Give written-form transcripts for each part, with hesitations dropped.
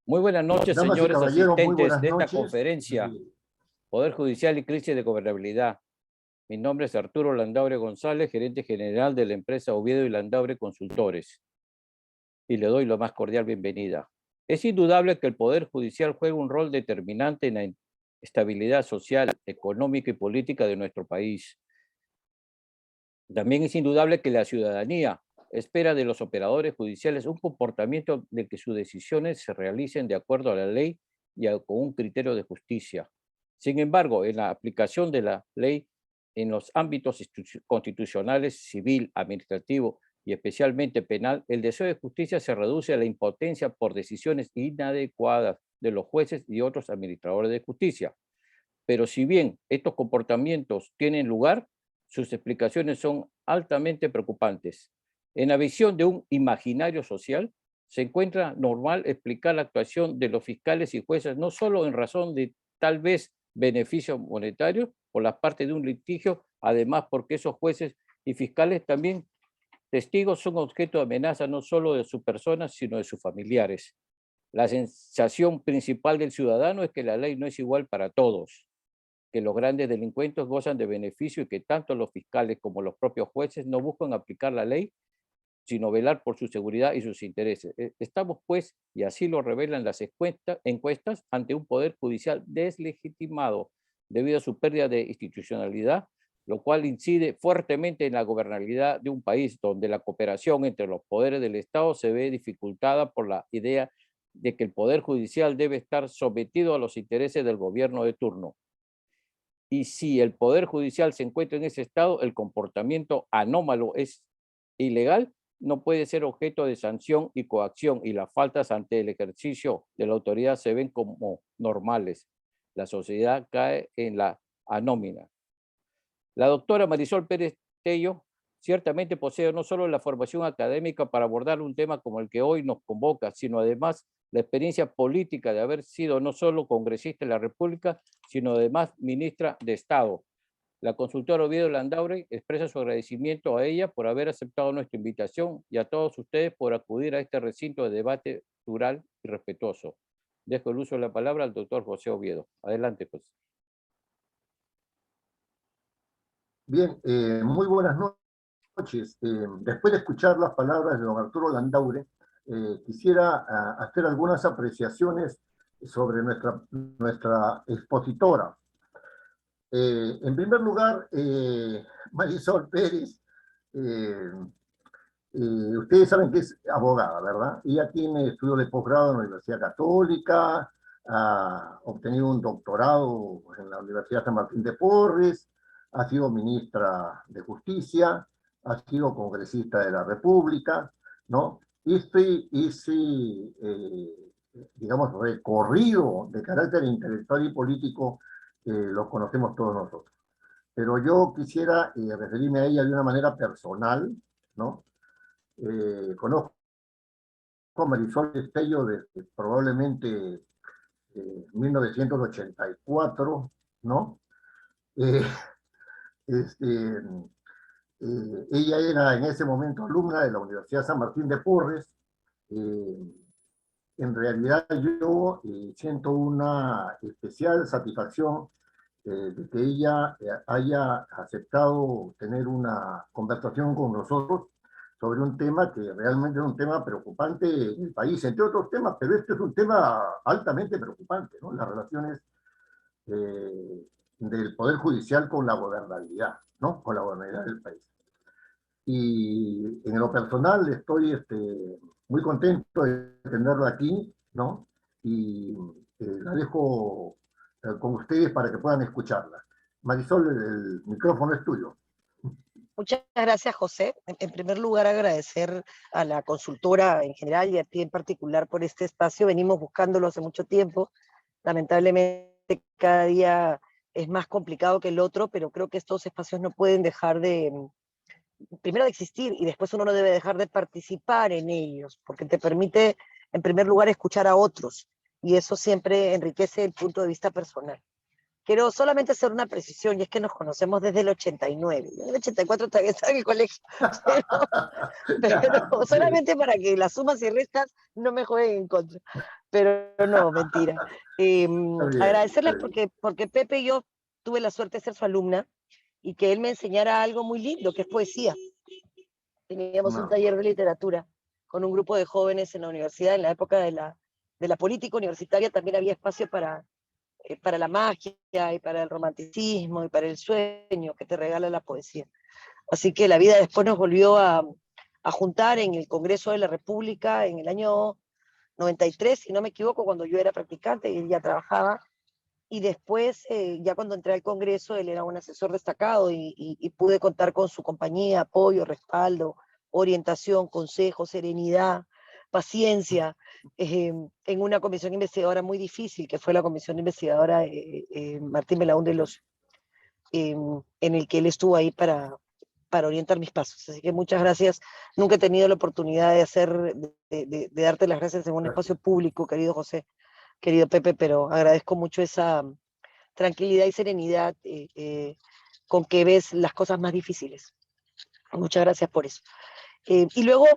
Muy buenas noches, Damas y señores caballeros, muy asistentes buenas de esta noches. conferencia, Poder Judicial y Crisis de Gobernabilidad. Mi nombre es Arturo Landaure González, gerente general de la empresa Oviedo y Landaure Consultores, y le doy la más cordial bienvenida. Es indudable que el Poder Judicial juega un rol determinante en la estabilidad social, económica y política de nuestro país. También es indudable que la ciudadanía espera de los operadores judiciales un comportamiento de que sus decisiones se realicen de acuerdo a la ley y con un criterio de justicia. Sin embargo, en la aplicación de la ley en los ámbitos constitucionales, civil, administrativo y especialmente penal, el deseo de justicia se reduce a la impotencia por decisiones inadecuadas de los jueces y otros administradores de justicia. Pero si bien estos comportamientos tienen lugar, sus explicaciones son altamente preocupantes. En la visión de un imaginario social, se encuentra normal explicar la actuación de los fiscales y jueces no solo en razón de tal vez beneficios monetarios por la parte de un litigio, además porque esos jueces y fiscales también testigos son objeto de amenaza no solo de sus personas, sino de sus familiares. La sensación principal del ciudadano es que la ley no es igual para todos, que los grandes delincuentes gozan de beneficio y que tanto los fiscales como los propios jueces no buscan aplicar la ley, sino velar por su seguridad y sus intereses. Estamos, pues, y así lo revelan las encuestas, ante un poder judicial deslegitimado debido a su pérdida de institucionalidad, lo cual incide fuertemente en la gobernabilidad de un país donde la cooperación entre los poderes del Estado se ve dificultada por la idea de que el poder judicial debe estar sometido a los intereses del gobierno de turno. Y si el Poder Judicial se encuentra en ese estado, el comportamiento anómalo es ilegal, no puede ser objeto de sanción y coacción, y las faltas ante el ejercicio de la autoridad se ven como normales. La sociedad cae en la anómina. La doctora Marisol Pérez Tello ciertamente posee no solo la formación académica para abordar un tema como el que hoy nos convoca, sino además la experiencia política de haber sido no solo congresista de la República, sino además ministra de Estado. La consultora Oviedo Landaure expresa su agradecimiento a ella por haber aceptado nuestra invitación y a todos ustedes por acudir a este recinto de debate plural y respetuoso. Dejo el uso de la palabra al doctor José Oviedo. Adelante, José. Bien, muy buenas noches. Después de escuchar las palabras de don Arturo Landaure, quisiera hacer algunas apreciaciones sobre nuestra expositora. En primer lugar, Marisol Pérez, ustedes saben que es abogada, ¿verdad? Ella tiene estudios de posgrado en la Universidad Católica, ha obtenido un doctorado en la Universidad San Martín de Porres, ha sido ministra de Justicia, ha sido congresista de la República, ¿no? Ese digamos, recorrido de carácter intelectual y político lo conocemos todos nosotros. Pero yo quisiera referirme a ella de una manera personal, ¿no? Conozco a Marisol Destello desde probablemente 1984, ¿no? Eh, este, ella era en ese momento alumna de la Universidad San Martín de Porres. En realidad yo siento una especial satisfacción de que ella haya aceptado tener una conversación con nosotros sobre un tema que realmente es un tema preocupante en el país, entre otros temas, pero este es un tema altamente preocupante, ¿no? Las relaciones del Poder Judicial con la gobernabilidad, ¿no? Con la gobernabilidad del país. Y en lo personal estoy muy contento de tenerla aquí, ¿no? Y la dejo con ustedes para que puedan escucharla. Marisol, el micrófono es tuyo. Muchas gracias, José. En primer lugar, agradecer a la consultora en general y a ti en particular por este espacio. Venimos buscándolo hace mucho tiempo. Lamentablemente, cada día es más complicado que el otro, pero creo que estos espacios no pueden dejar primero de existir, y después uno no debe dejar de participar en ellos, porque te permite, en primer lugar, escuchar a otros, y eso siempre enriquece el punto de vista personal. Quiero solamente hacer una precisión, y es que nos conocemos desde el 89. En el 84 todavía estaba en el colegio, pero Okay. solamente para que las sumas y restas no me jueguen en contra. pero no, mentira. Está bien, Agradecerles está bien. porque Pepe y yo tuve la suerte de ser su alumna y que él me enseñara algo muy lindo, que es poesía. Teníamos un No, taller de literatura con un grupo de jóvenes en la universidad, en la época de la política universitaria también había espacio para la magia y para el romanticismo y para el sueño que te regala la poesía. Así que la vida después nos volvió a juntar en el Congreso de la República en el año 93, si no me equivoco, cuando yo era practicante y él ya trabajaba. Y después, ya cuando entré al Congreso, él era un asesor destacado y pude contar con su compañía, apoyo, respaldo, orientación, consejo, serenidad, paciencia, en una comisión investigadora muy difícil, que fue la comisión investigadora Martín Belaúnde de los, en el que él estuvo ahí para orientar mis pasos. Así que muchas gracias. Nunca he tenido la oportunidad de hacer, de darte las gracias en un espacio gracias. público, querido José, querido Pepe, pero agradezco mucho esa tranquilidad y serenidad con que ves las cosas más difíciles. Muchas gracias por eso. Y luego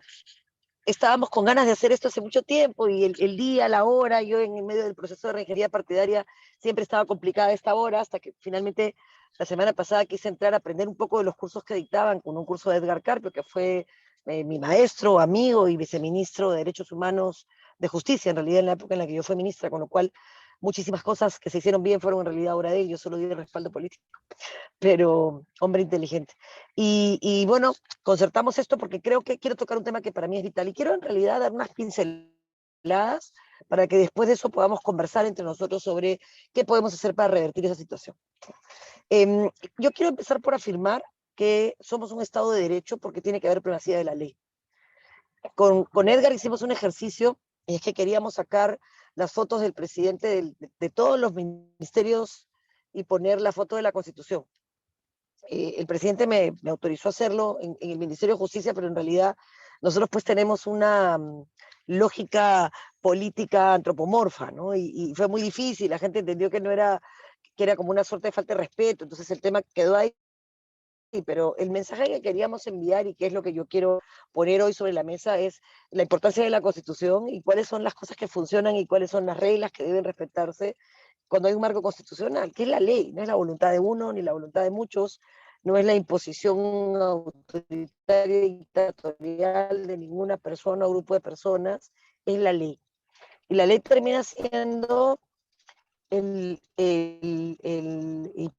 estábamos con ganas de hacer esto hace mucho tiempo y el día, la hora, yo en el medio del proceso de reingeniería partidaria siempre estaba complicada esta hora hasta que finalmente la semana pasada quise entrar a aprender un poco de los cursos que dictaban con un curso de Edgar Carpio, que fue mi maestro, amigo y viceministro de Derechos Humanos de Justicia, en realidad en la época en la que yo fui ministra, con lo cual muchísimas cosas que se hicieron bien fueron en realidad obra de él, yo solo di el respaldo político, pero hombre inteligente. Y bueno, concertamos esto porque creo que quiero tocar un tema que para mí es vital y quiero en realidad dar unas pinceladas para que después de eso podamos conversar entre nosotros sobre qué podemos hacer para revertir esa situación. Yo quiero empezar por afirmar que somos un Estado de Derecho porque tiene que haber primacía de la ley. Con Edgar hicimos un ejercicio y es que queríamos sacar las fotos del presidente de todos los ministerios y poner la foto de la Constitución. El presidente me autorizó a hacerlo en el Ministerio de Justicia, pero en realidad nosotros pues tenemos una lógica política antropomorfa, ¿no? Y fue muy difícil, la gente entendió que no era, que era como una suerte de falta de respeto, entonces el tema quedó ahí. Sí, pero el mensaje que queríamos enviar y que es lo que yo quiero poner hoy sobre la mesa es la importancia de la Constitución y cuáles son las cosas que funcionan y cuáles son las reglas que deben respetarse cuando hay un marco constitucional, que es la ley, no es la voluntad de uno ni la voluntad de muchos, no es la imposición autoritaria y dictatorial de ninguna persona o grupo de personas, es la ley. Y la ley termina siendo y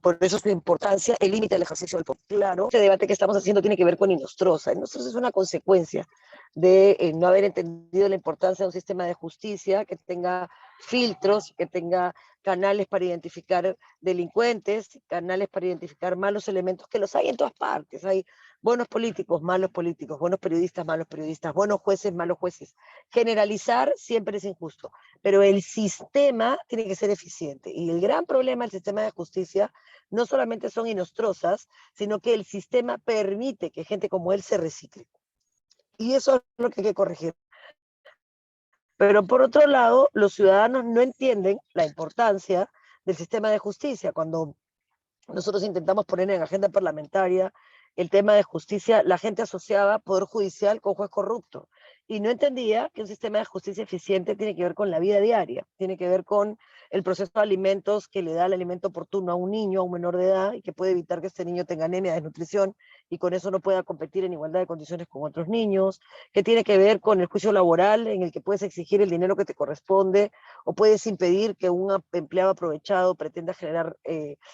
por eso su importancia, el límite del ejercicio del poder. Claro, este debate que estamos haciendo tiene que ver con Inostroza. Inostroza es una consecuencia de no haber entendido la importancia de un sistema de justicia que tenga filtros, que tenga canales para identificar delincuentes, canales para identificar malos elementos, que los hay en todas partes. Hay buenos políticos, buenos periodistas, buenos jueces, malos jueces. Generalizar siempre es injusto, pero el sistema tiene que ser eficiente. Y el gran problema del sistema de justicia no solamente son inostrosas, sino que el sistema permite que gente como él se recicle. Y eso es lo que hay que corregir. Pero por otro lado, los ciudadanos no entienden la importancia del sistema de justicia. Cuando nosotros intentamos poner en agenda parlamentaria el tema de justicia, la gente asociaba poder judicial con juez corrupto y no entendía que un sistema de justicia eficiente tiene que ver con la vida diaria, tiene que ver con el proceso de alimentos que le da el alimento oportuno a un niño, a un menor de edad, y que puede evitar que este niño tenga anemia, desnutrición, y con eso no pueda competir en igualdad de condiciones con otros niños, que tiene que ver con el juicio laboral en el que puedes exigir el dinero que te corresponde o puedes impedir que un empleado aprovechado pretenda generar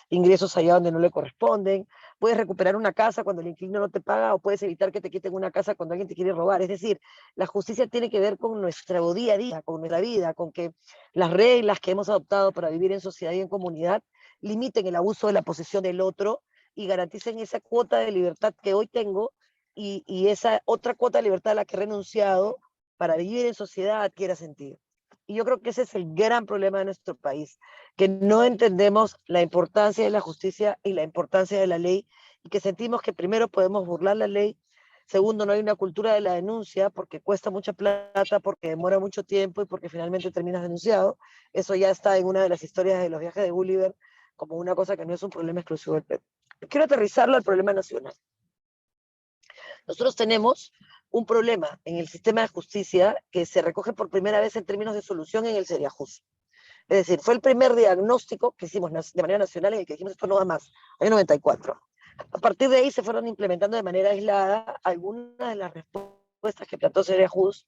ingresos allá donde no le corresponden, puedes recuperar una casa cuando el inquilino no te paga o puedes evitar que te quiten una casa cuando alguien te quiere robar. Es decir, la justicia tiene que ver con nuestro día a día, con nuestra vida, con que las reglas que hemos adoptado para vivir en sociedad y en comunidad limiten el abuso de la posesión del otro y garanticen esa cuota de libertad que hoy tengo y esa otra cuota de libertad a la que he renunciado para vivir en sociedad adquiera sentido. Y yo creo que ese es el gran problema de nuestro país, que no entendemos la importancia de la justicia y la importancia de la ley y que sentimos que primero podemos burlar la ley, segundo no hay una cultura de la denuncia porque cuesta mucha plata, porque demora mucho tiempo y porque finalmente terminas denunciado. Eso ya está en una de las historias de los viajes de Gulliver como una cosa que no es un problema exclusivo del Perú. Quiero aterrizarlo al problema nacional. Nosotros tenemos un problema en el sistema de justicia que se recoge por primera vez en términos de solución en el Seriajus. Es decir, fue el primer diagnóstico que hicimos de manera nacional en el que dijimos esto no va más, año 94. A partir de ahí se fueron implementando de manera aislada algunas de las respuestas que planteó Seriajus,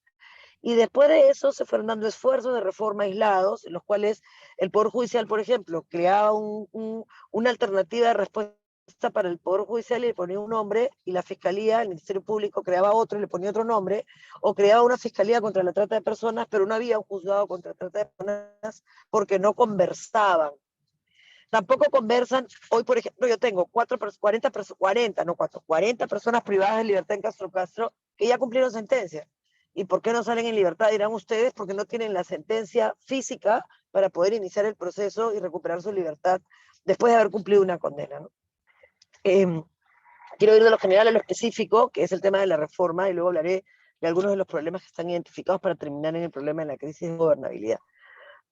y después de eso se fueron dando esfuerzos de reforma aislados, en los cuales el Poder Judicial, por ejemplo, creaba una alternativa de respuesta para el Poder Judicial y le ponía un nombre, y la Fiscalía, el Ministerio Público, creaba otro y le ponía otro nombre, o creaba una Fiscalía contra la trata de personas, pero no había un juzgado contra la trata de personas porque no conversaban. Tampoco conversan. Hoy, por ejemplo, yo tengo 40 personas privadas de libertad en Castro Castro que ya cumplieron sentencia. ¿Y por qué no salen en libertad? Dirán ustedes, porque no tienen la sentencia física para poder iniciar el proceso y recuperar su libertad después de haber cumplido una condena, ¿no? Quiero ir de lo general a lo específico, que es el tema de la reforma, y luego hablaré de algunos de los problemas que están identificados para terminar en el problema de la crisis de gobernabilidad.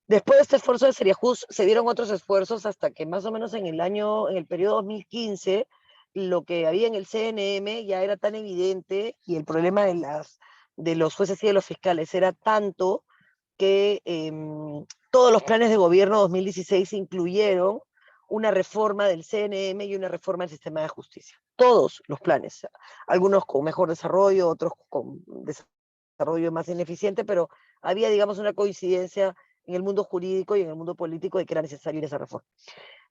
Después de este esfuerzo de Seriajus, se dieron otros esfuerzos hasta que más o menos en el periodo 2015, lo que había en el CNM ya era tan evidente, y el problema de los jueces y de los fiscales era tanto que todos los planes de gobierno 2016 incluyeron una reforma del CNM y una reforma del sistema de justicia. Todos los planes, algunos con mejor desarrollo, otros con desarrollo más ineficiente, pero había, digamos, una coincidencia en el mundo jurídico y en el mundo político de que era necesario esa reforma.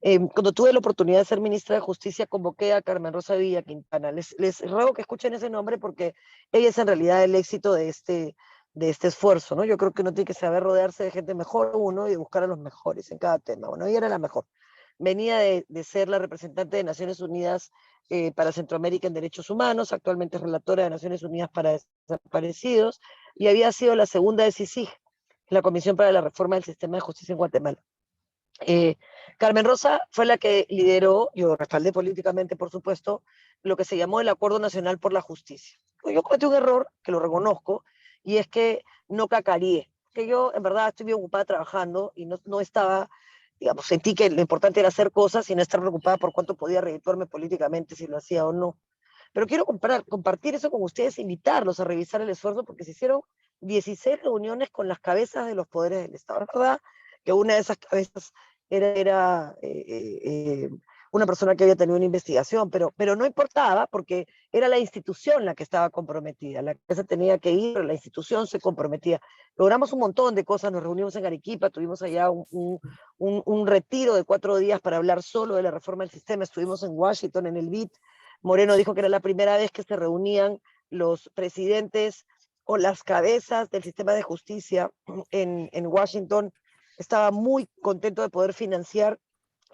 Cuando tuve la oportunidad de ser ministra de Justicia, convoqué a Carmen Rosa Villa Quintana. Les ruego que escuchen ese nombre porque ella es en realidad el éxito de este esfuerzo, ¿no? Yo creo que uno tiene que saber rodearse de gente mejor uno y buscar a los mejores en cada tema. Bueno, ella era la mejor. Venía de ser la representante de Naciones Unidas para Centroamérica en Derechos Humanos, actualmente es relatora de Naciones Unidas para Desaparecidos, y había sido la segunda de CICIG, la Comisión para la Reforma del Sistema de Justicia en Guatemala. Carmen Rosa fue la que lideró, yo respaldé políticamente, por supuesto, lo que se llamó el Acuerdo Nacional por la Justicia. Yo cometí un error, que lo reconozco, y es que no cacareé, que yo en verdad estoy bien ocupada trabajando y no estaba, digamos, sentí que lo importante era hacer cosas y no estar preocupada por cuánto podía redituarme políticamente, si lo hacía o no. Pero quiero compartir eso con ustedes, invitarlos a revisar el esfuerzo, porque se hicieron 16 reuniones con las cabezas de los poderes del Estado. Es verdad que una de esas cabezas era una persona que había tenido una investigación, pero no importaba porque era la institución la que estaba comprometida. La cabeza tenía que ir, pero la institución se comprometía. Logramos un montón de cosas, nos reunimos en Arequipa, tuvimos allá un retiro de 4 días para hablar solo de la reforma del sistema, estuvimos en Washington, en el BID. Moreno dijo que era la primera vez que se reunían los presidentes o las cabezas del sistema de justicia en Washington. Estaba muy contento de poder financiar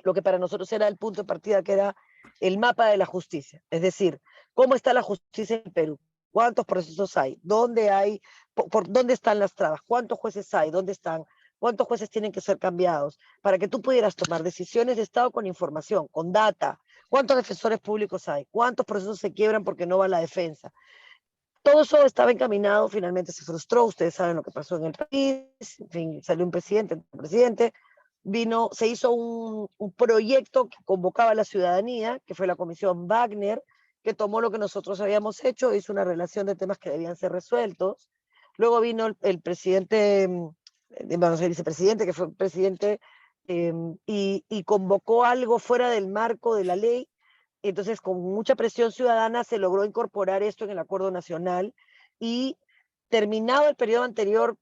lo que para nosotros era el punto de partida, que era el mapa de la justicia. Es decir, ¿cómo está la justicia en Perú? ¿Cuántos procesos hay? ¿Dónde hay? ¿Por dónde están las trabas? ¿Cuántos jueces hay? ¿Dónde están? ¿Cuántos jueces tienen que ser cambiados? Para que tú pudieras tomar decisiones de Estado con información, con data. ¿Cuántos defensores públicos hay? ¿Cuántos procesos se quiebran porque no va la defensa? Todo eso estaba encaminado, finalmente se frustró, ustedes saben lo que pasó en el país, en fin, salió un presidente, se hizo un proyecto que convocaba a la ciudadanía, que fue la Comisión Wagner, que tomó lo que nosotros habíamos hecho, hizo una relación de temas que debían ser resueltos. Luego vino el presidente, vamos a decir, vicepresidente, que fue presidente, y convocó algo fuera del marco de la ley. Entonces, con mucha presión ciudadana se logró incorporar esto en el Acuerdo Nacional, y terminado el periodo anterior,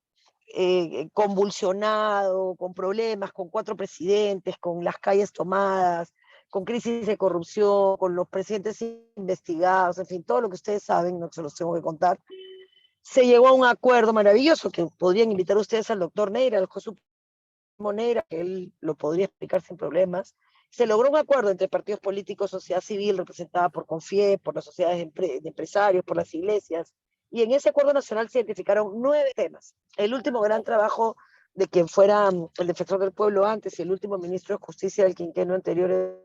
convulsionado, con problemas, con 4 presidentes, con las calles tomadas, con crisis de corrupción, con los presidentes investigados, en fin, todo lo que ustedes saben, no se los tengo que contar, se llegó a un acuerdo maravilloso que podrían invitar ustedes al doctor Neira, al juez supremo Neira, que él lo podría explicar sin problemas. Se logró un acuerdo entre partidos políticos, sociedad civil representada por CONFIEP, por las sociedades de empresarios, por las iglesias, y en ese acuerdo nacional se identificaron 9 temas. El último gran trabajo de quien fuera el defensor del pueblo antes y el último ministro de Justicia del quinquenio anterior,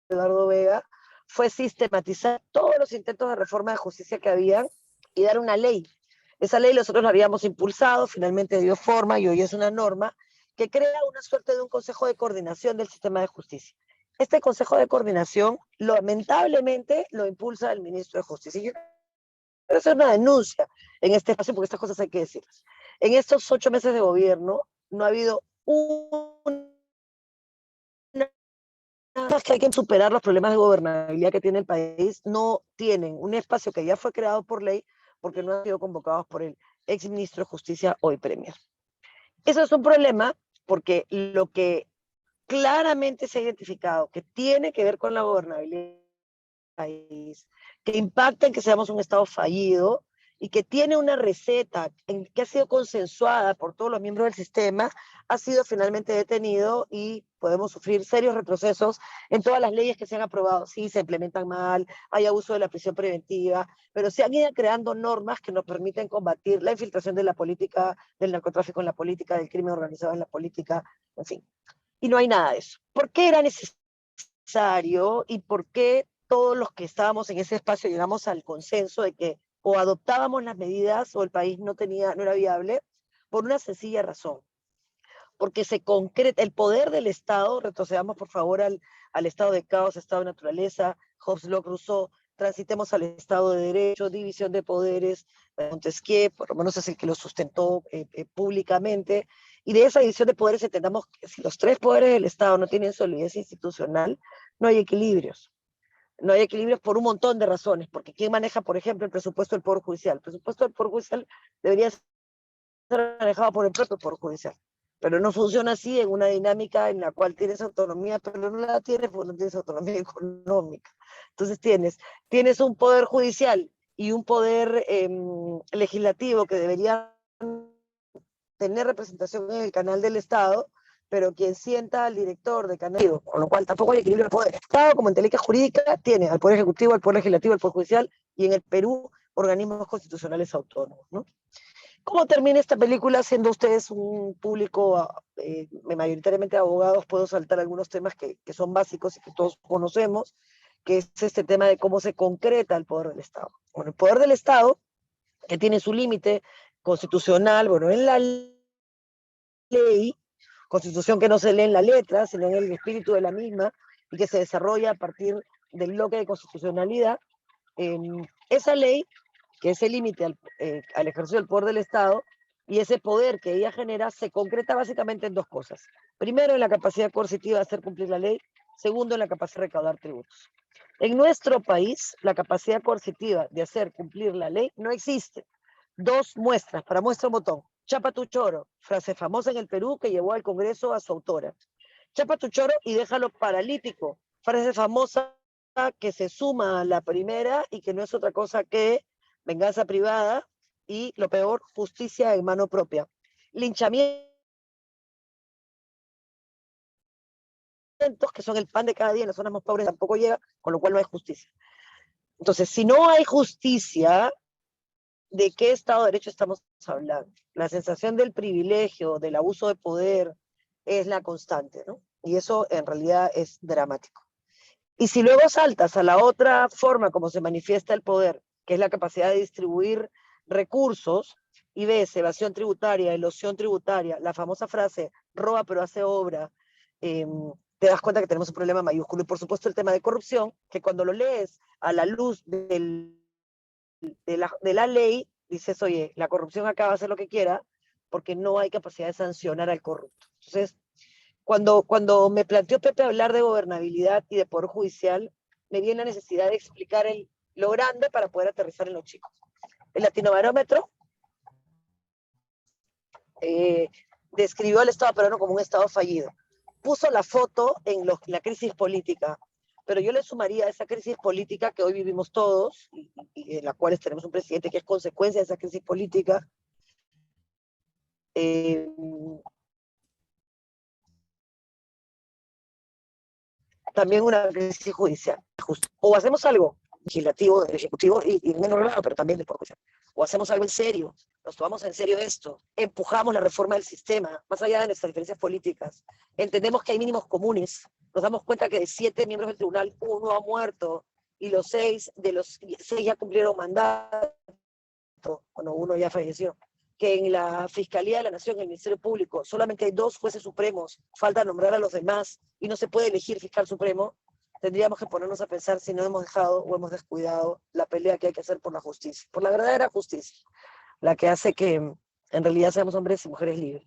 Eduardo Vega, fue sistematizar todos los intentos de reforma de justicia que habían y dar una ley. Esa ley nosotros la habíamos impulsado, finalmente dio forma y hoy es una norma que crea una suerte de un consejo de coordinación del sistema de justicia. Este consejo de coordinación, lamentablemente, lo impulsa el ministro de Justicia. hacer una denuncia en este espacio, porque estas cosas hay que decirlas. En estos 8 meses de gobierno no ha habido una que hay que superar los problemas de gobernabilidad que tiene el país, no tienen un espacio que ya fue creado por ley porque no han sido convocados por el ex ministro de Justicia, hoy Premier. Eso es un problema porque lo que claramente se ha identificado que tiene que ver con la gobernabilidad del país, que impacta en que seamos un Estado fallido y que tiene una receta que ha sido consensuada por todos los miembros del sistema, ha sido finalmente detenido y podemos sufrir serios retrocesos en todas las leyes que se han aprobado. Sí, se implementan mal, hay abuso de la prisión preventiva, pero se han ido creando normas que nos permiten combatir la infiltración de la política, del narcotráfico en la política, del crimen organizado en la política, en fin. Y no hay nada de eso. ¿Por qué era necesario y por qué todos los que estábamos en ese espacio llegamos al consenso de que o adoptábamos las medidas o el país no era viable? Por una sencilla razón. Porque se concreta el poder del Estado, retrocedamos por favor al estado de caos, estado de naturaleza, Hobbes, Locke, Rousseau, transitemos al Estado de Derecho, división de poderes, Montesquieu, por lo menos es el que lo sustentó públicamente, y de esa división de poderes entendamos que si los 3 poderes del Estado no tienen solidez institucional, no hay equilibrios. No hay equilibrios por un montón de razones, porque ¿quién maneja, por ejemplo, el presupuesto del Poder Judicial? El presupuesto del Poder Judicial debería ser manejado por el propio Poder Judicial, pero no funciona así en una dinámica en la cual tienes autonomía, pero no la tienes porque no tienes autonomía económica. Entonces tienes un poder judicial y un poder legislativo que deberían tener representación en el canal del Estado, pero quien sienta al director de canal, con lo cual tampoco hay equilibrio de poder. El Estado, como entelequia jurídica, tiene al Poder Ejecutivo, al Poder Legislativo, al Poder Judicial, y en el Perú, organismos constitucionales autónomos, ¿no? ¿Cómo termina esta película? Siendo ustedes un público mayoritariamente abogados, puedo saltar algunos temas que son básicos y que todos conocemos, que es este tema de cómo se concreta el poder del Estado. Bueno, el poder del Estado, que tiene su límite constitucional, bueno, en la ley, constitución que no se lee en la letra, sino en el espíritu de la misma, y que se desarrolla a partir del bloque de constitucionalidad, esa ley, que es el límite al ejercicio del poder del Estado, y ese poder que ella genera se concreta básicamente en 2 cosas. Primero, en la capacidad coercitiva de hacer cumplir la ley. Segundo, en la capacidad de recaudar tributos. En nuestro país, la capacidad coercitiva de hacer cumplir la ley no existe. 2 muestras, para muestra un botón. Chapa tu choro, frase famosa en el Perú que llevó al Congreso a su autora. Chapa tu choro y déjalo paralítico, frase famosa que se suma a la primera y que no es otra cosa que venganza privada y, lo peor, justicia en mano propia. Linchamientos, que son el pan de cada día en las zonas más pobres, tampoco llega, con lo cual no hay justicia. Entonces, si no hay justicia, ¿de qué Estado de Derecho estamos hablando? La sensación del privilegio, del abuso de poder, es la constante, ¿no? Y eso en realidad es dramático. Y si luego saltas a la otra forma como se manifiesta el poder, que es la capacidad de distribuir recursos, y ves evasión tributaria, elusión tributaria, la famosa frase, roba pero hace obra, te das cuenta que tenemos un problema mayúsculo. Y por supuesto el tema de corrupción, que cuando lo lees a la luz de la ley, dices, oye, la corrupción acá va a hacer lo que quiera, porque no hay capacidad de sancionar al corrupto. Entonces, cuando me planteó Pepe hablar de gobernabilidad y de poder judicial, me vi en la necesidad de explicar lo grande para poder aterrizar en los chicos. El Latinobarómetro describió al Estado peruano como un Estado fallido. Puso la foto en la crisis política, pero yo le sumaría a esa crisis política que hoy vivimos todos, y en la cual tenemos un presidente que es consecuencia de esa crisis política, también una crisis judicial. O hacemos algo legislativo, del ejecutivo y en menor grado, pero también del poder judicial. O hacemos algo en serio, nos tomamos en serio esto, empujamos la reforma del sistema, más allá de nuestras diferencias políticas, entendemos que hay mínimos comunes, nos damos cuenta que de 7 miembros del tribunal, 1 ha muerto, y de los 6 ya cumplieron mandato, bueno, 1 ya falleció, que en la Fiscalía de la Nación, en el Ministerio Público, solamente hay 2 jueces supremos, falta nombrar a los demás, y no se puede elegir fiscal supremo. tendríamos que ponernos a pensar si no hemos dejado o hemos descuidado la pelea que hay que hacer por la justicia, por la verdadera justicia, la que hace que en realidad seamos hombres y mujeres libres.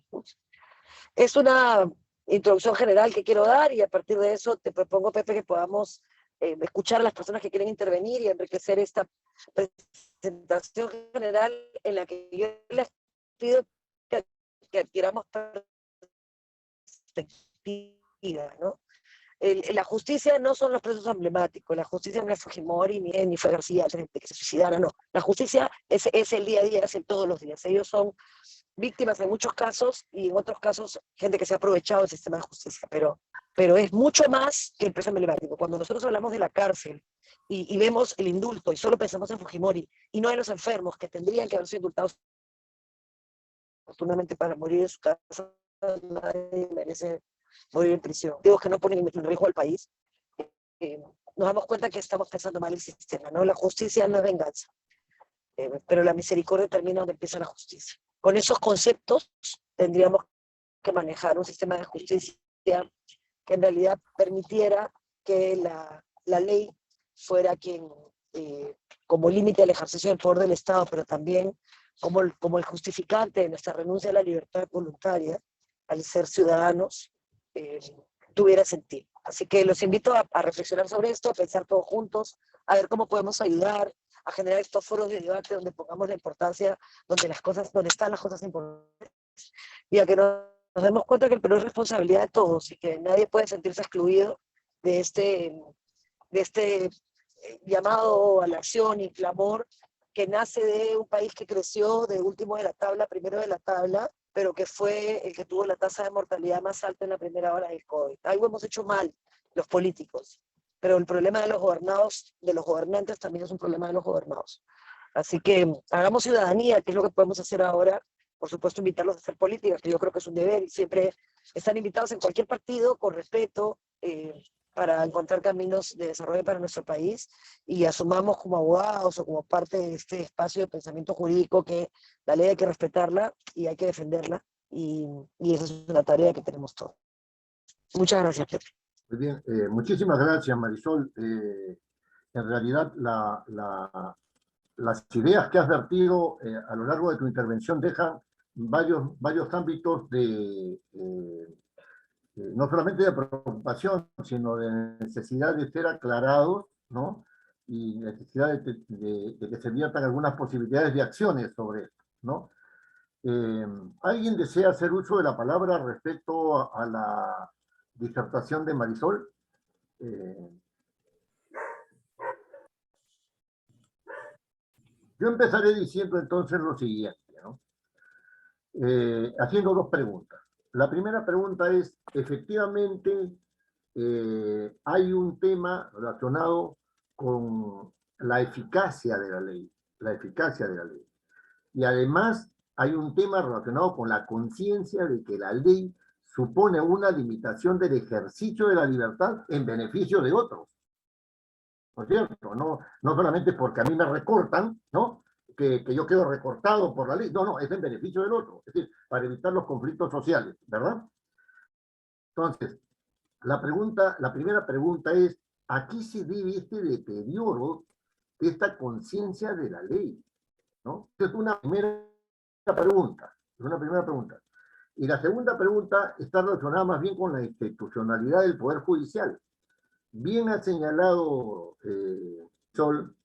Es una introducción general que quiero dar y a partir de eso te propongo, Pepe, que podamos escuchar a las personas que quieren intervenir y enriquecer esta presentación general en la que yo les pido que adquiramos perspectiva, ¿no? La justicia no son los presos emblemáticos, la justicia no es Fujimori ni fue García que se suicidara, no. La justicia es el día a día, es el todos los días. Ellos son víctimas en muchos casos y en otros casos gente que se ha aprovechado del sistema de justicia, pero es mucho más que el preso emblemático. Cuando nosotros hablamos de la cárcel y vemos el indulto y solo pensamos en Fujimori y no en los enfermos que tendrían que haber sido indultados oportunamente para morir en su casa, nadie merece morir en prisión. Digo que no ponen en riesgo al país. Nos damos cuenta que estamos pensando mal el sistema, ¿no? La justicia no es venganza, pero la misericordia termina donde empieza la justicia. Con esos conceptos tendríamos que manejar un sistema de justicia que en realidad permitiera que la ley fuera quien, como límite al ejercicio del poder del Estado, pero también como el justificante de nuestra renuncia a la libertad voluntaria, al ser ciudadanos, tuviera sentido. Así que los invito a reflexionar sobre esto, a pensar todos juntos, a ver cómo podemos ayudar a generar estos foros de debate donde pongamos la importancia, donde están las cosas importantes, y a que nos demos cuenta que el Perú es responsabilidad de todos y que nadie puede sentirse excluido de este llamado a la acción y clamor que nace de un país que creció de último de la tabla, primero de la tabla, pero que fue el que tuvo la tasa de mortalidad más alta en la primera hora del COVID. Algo hemos hecho mal los políticos, pero el problema de los gobernados, de los gobernantes, también es un problema de los gobernados. Así que hagamos ciudadanía, que es lo que podemos hacer ahora. Por supuesto, invitarlos a hacer política, que yo creo que es un deber, y siempre están invitados en cualquier partido, con respeto, para encontrar caminos de desarrollo para nuestro país, y asumamos como abogados o como parte de este espacio de pensamiento jurídico que la ley hay que respetarla y hay que defenderla, y esa es una tarea que tenemos todos. Muchas gracias, Pepe. Muy bien, muchísimas gracias, Marisol. En realidad, las ideas que has vertido a lo largo de tu intervención dejan varios ámbitos no solamente de preocupación, sino de necesidad de ser aclarados, ¿no? Y necesidad de que se viertan algunas posibilidades de acciones sobre esto, ¿no? ¿Alguien desea hacer uso de la palabra respecto a la disertación de Marisol? Yo empezaré diciendo entonces lo siguiente, ¿no? Haciendo dos preguntas. La primera pregunta es, efectivamente, hay un tema relacionado con la eficacia de la ley, Y además hay un tema relacionado con la conciencia de que la ley supone una limitación del ejercicio de la libertad en beneficio de otros. ¿No es cierto? No solamente porque a mí me recortan, ¿no? Que yo quedo recortado por la ley. No, es en beneficio del otro. Es decir, para evitar los conflictos sociales, ¿verdad? Entonces, la primera pregunta es, ¿a qué se debe este deterioro de esta conciencia de la ley? ¿No? Es una primera pregunta. Y la segunda pregunta está relacionada más bien con la institucionalidad del Poder Judicial. Bien ha señalado Sol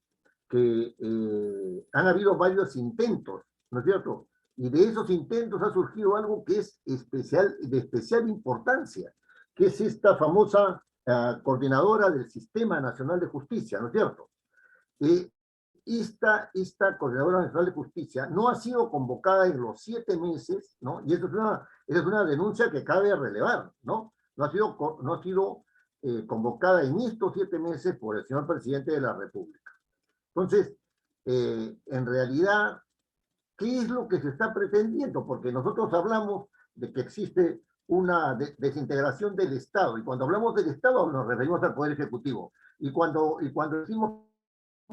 que han habido varios intentos, ¿no es cierto? Y de esos intentos ha surgido algo que es de especial importancia, que es esta famosa coordinadora del Sistema Nacional de Justicia, ¿no es cierto? Esta Coordinadora Nacional de Justicia no ha sido convocada en los 7 meses, ¿no? Y eso es una denuncia que cabe relevar, ¿no? No ha sido convocada en estos 7 meses por el señor presidente de la República. Entonces, en realidad, ¿qué es lo que se está pretendiendo? Porque nosotros hablamos de que existe una desintegración del Estado, y cuando hablamos del Estado nos referimos al Poder Ejecutivo. Y cuando decimos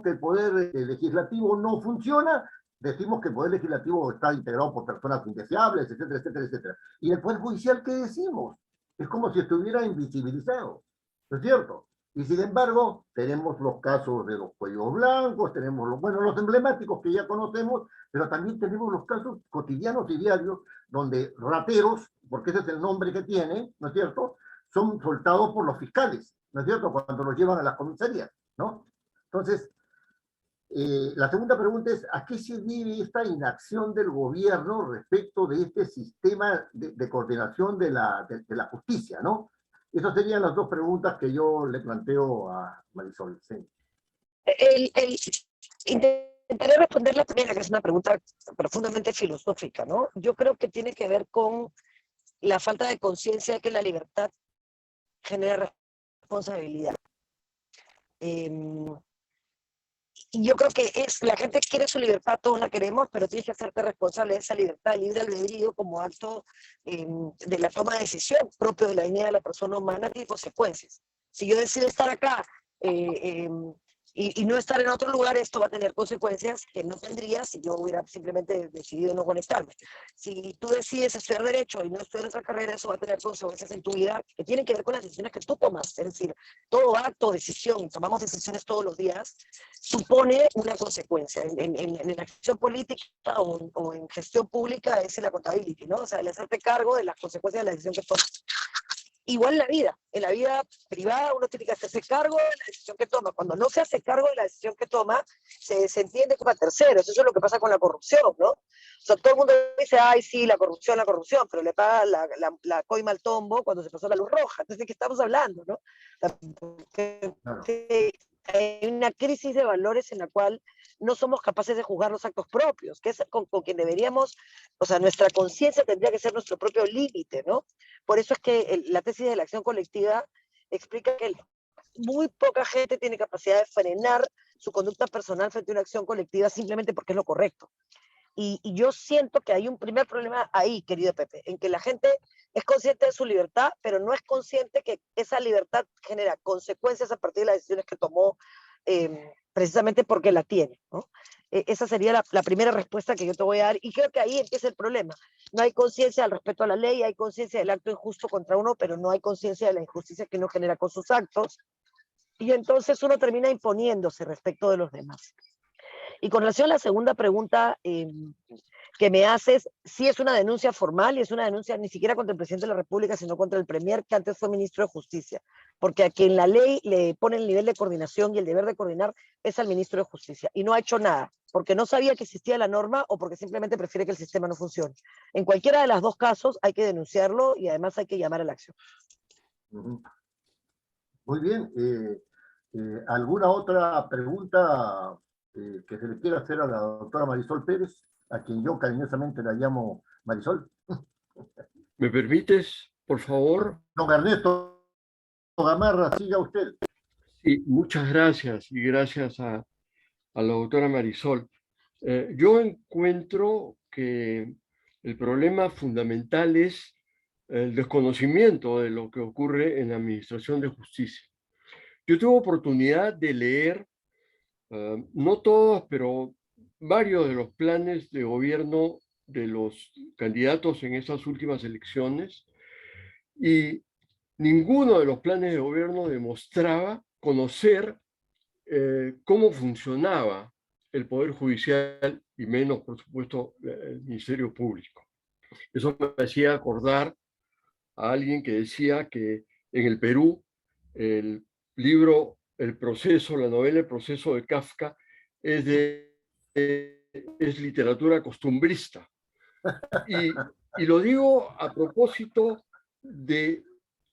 que el Poder Legislativo no funciona, decimos que el Poder Legislativo está integrado por personas indeseables, etcétera, etcétera, etcétera. ¿Y el Poder Judicial qué decimos? Es como si estuviera invisibilizado, ¿no es cierto? Y sin embargo, tenemos los casos de los cuellos blancos, tenemos los, bueno, los emblemáticos que ya conocemos, pero también tenemos los casos cotidianos y diarios donde rateros, porque ese es el nombre que tienen, ¿no es cierto?, son soltados por los fiscales, ¿no es cierto?, cuando los llevan a las comisarías, ¿no? Entonces, la segunda pregunta es, ¿a qué se debe esta inacción del gobierno respecto de este sistema de coordinación de la justicia, ¿no? Esas serían las dos preguntas que yo le planteo a Marisol. Sí. Intentaré responder la primera, que es una pregunta profundamente filosófica, ¿no? Yo creo que tiene que ver con la falta de conciencia de que la libertad genera responsabilidad. Y yo creo que la gente quiere su libertad, todos la queremos, pero tienes que hacerte responsable de esa libertad, libre albedrío como acto de la toma de decisión propio de la dignidad de la persona humana y consecuencias. Si yo decido estar acá y no estar en otro lugar, esto va a tener consecuencias que no tendría si yo hubiera simplemente decidido no conectarme. Si tú decides estudiar Derecho y no estudiar otra carrera, eso va a tener consecuencias en tu vida que tienen que ver con las decisiones que tú tomas. Es decir, todo acto, decisión, tomamos decisiones todos los días, supone una consecuencia. En la acción política o en gestión pública es el accountability, ¿no? O sea, el hacerte cargo de las consecuencias de la decisión que tomas. Igual en la vida privada uno tiene que hacerse cargo de la decisión que toma. Cuando no se hace cargo de la decisión que toma, se entiende como a terceros. Eso es lo que pasa con la corrupción, ¿no? O sea, todo el mundo dice, ay, sí, la corrupción, pero le paga la coima al tombo cuando se pasó la luz roja. Entonces, ¿de qué estamos hablando, no? Claro. Hay una crisis de valores en la cual no somos capaces de juzgar los actos propios, que es con quien deberíamos, o sea, nuestra conciencia tendría que ser nuestro propio límite, ¿no? Por eso es que la tesis de la acción colectiva explica que muy poca gente tiene capacidad de frenar su conducta personal frente a una acción colectiva simplemente porque es lo correcto. Y yo siento que hay un primer problema ahí, querido Pepe, en que la gente es consciente de su libertad, pero no es consciente que esa libertad genera consecuencias a partir de las decisiones que tomó precisamente porque la tiene, ¿no? Esa sería la primera respuesta que yo te voy a dar y creo que ahí empieza el problema. No hay conciencia al respeto a la ley, hay conciencia del acto injusto contra uno, pero no hay conciencia de la injusticia que uno genera con sus actos y entonces uno termina imponiéndose respecto de los demás. Y con relación a la segunda pregunta que me haces, sí es una denuncia formal y es una denuncia ni siquiera contra el presidente de la República, sino contra el premier que antes fue ministro de Justicia, porque a quien la ley le pone el nivel de coordinación y el deber de coordinar es al ministro de Justicia y no ha hecho nada, porque no sabía que existía la norma o porque simplemente prefiere que el sistema no funcione. En cualquiera de los dos casos hay que denunciarlo y además hay que llamar a la acción. Muy bien. ¿Alguna otra pregunta que se le quiera hacer a la doctora Marisol Pérez, a quien yo cariñosamente la llamo Marisol? ¿Me permites, por favor? Don Ernesto Gamarra, siga usted. Sí, muchas gracias y gracias a la doctora Marisol. Yo encuentro que el problema fundamental es el desconocimiento de lo que ocurre en la Administración de Justicia. Yo tuve oportunidad de leer, no todos, pero varios de los planes de gobierno de los candidatos en esas últimas elecciones y ninguno de los planes de gobierno demostraba conocer cómo funcionaba el Poder Judicial y menos, por supuesto, el Ministerio Público. Eso me hacía acordar a alguien que decía que en el Perú el libro El Proceso, la novela El Proceso de Kafka es literatura costumbrista. Y lo digo a propósito de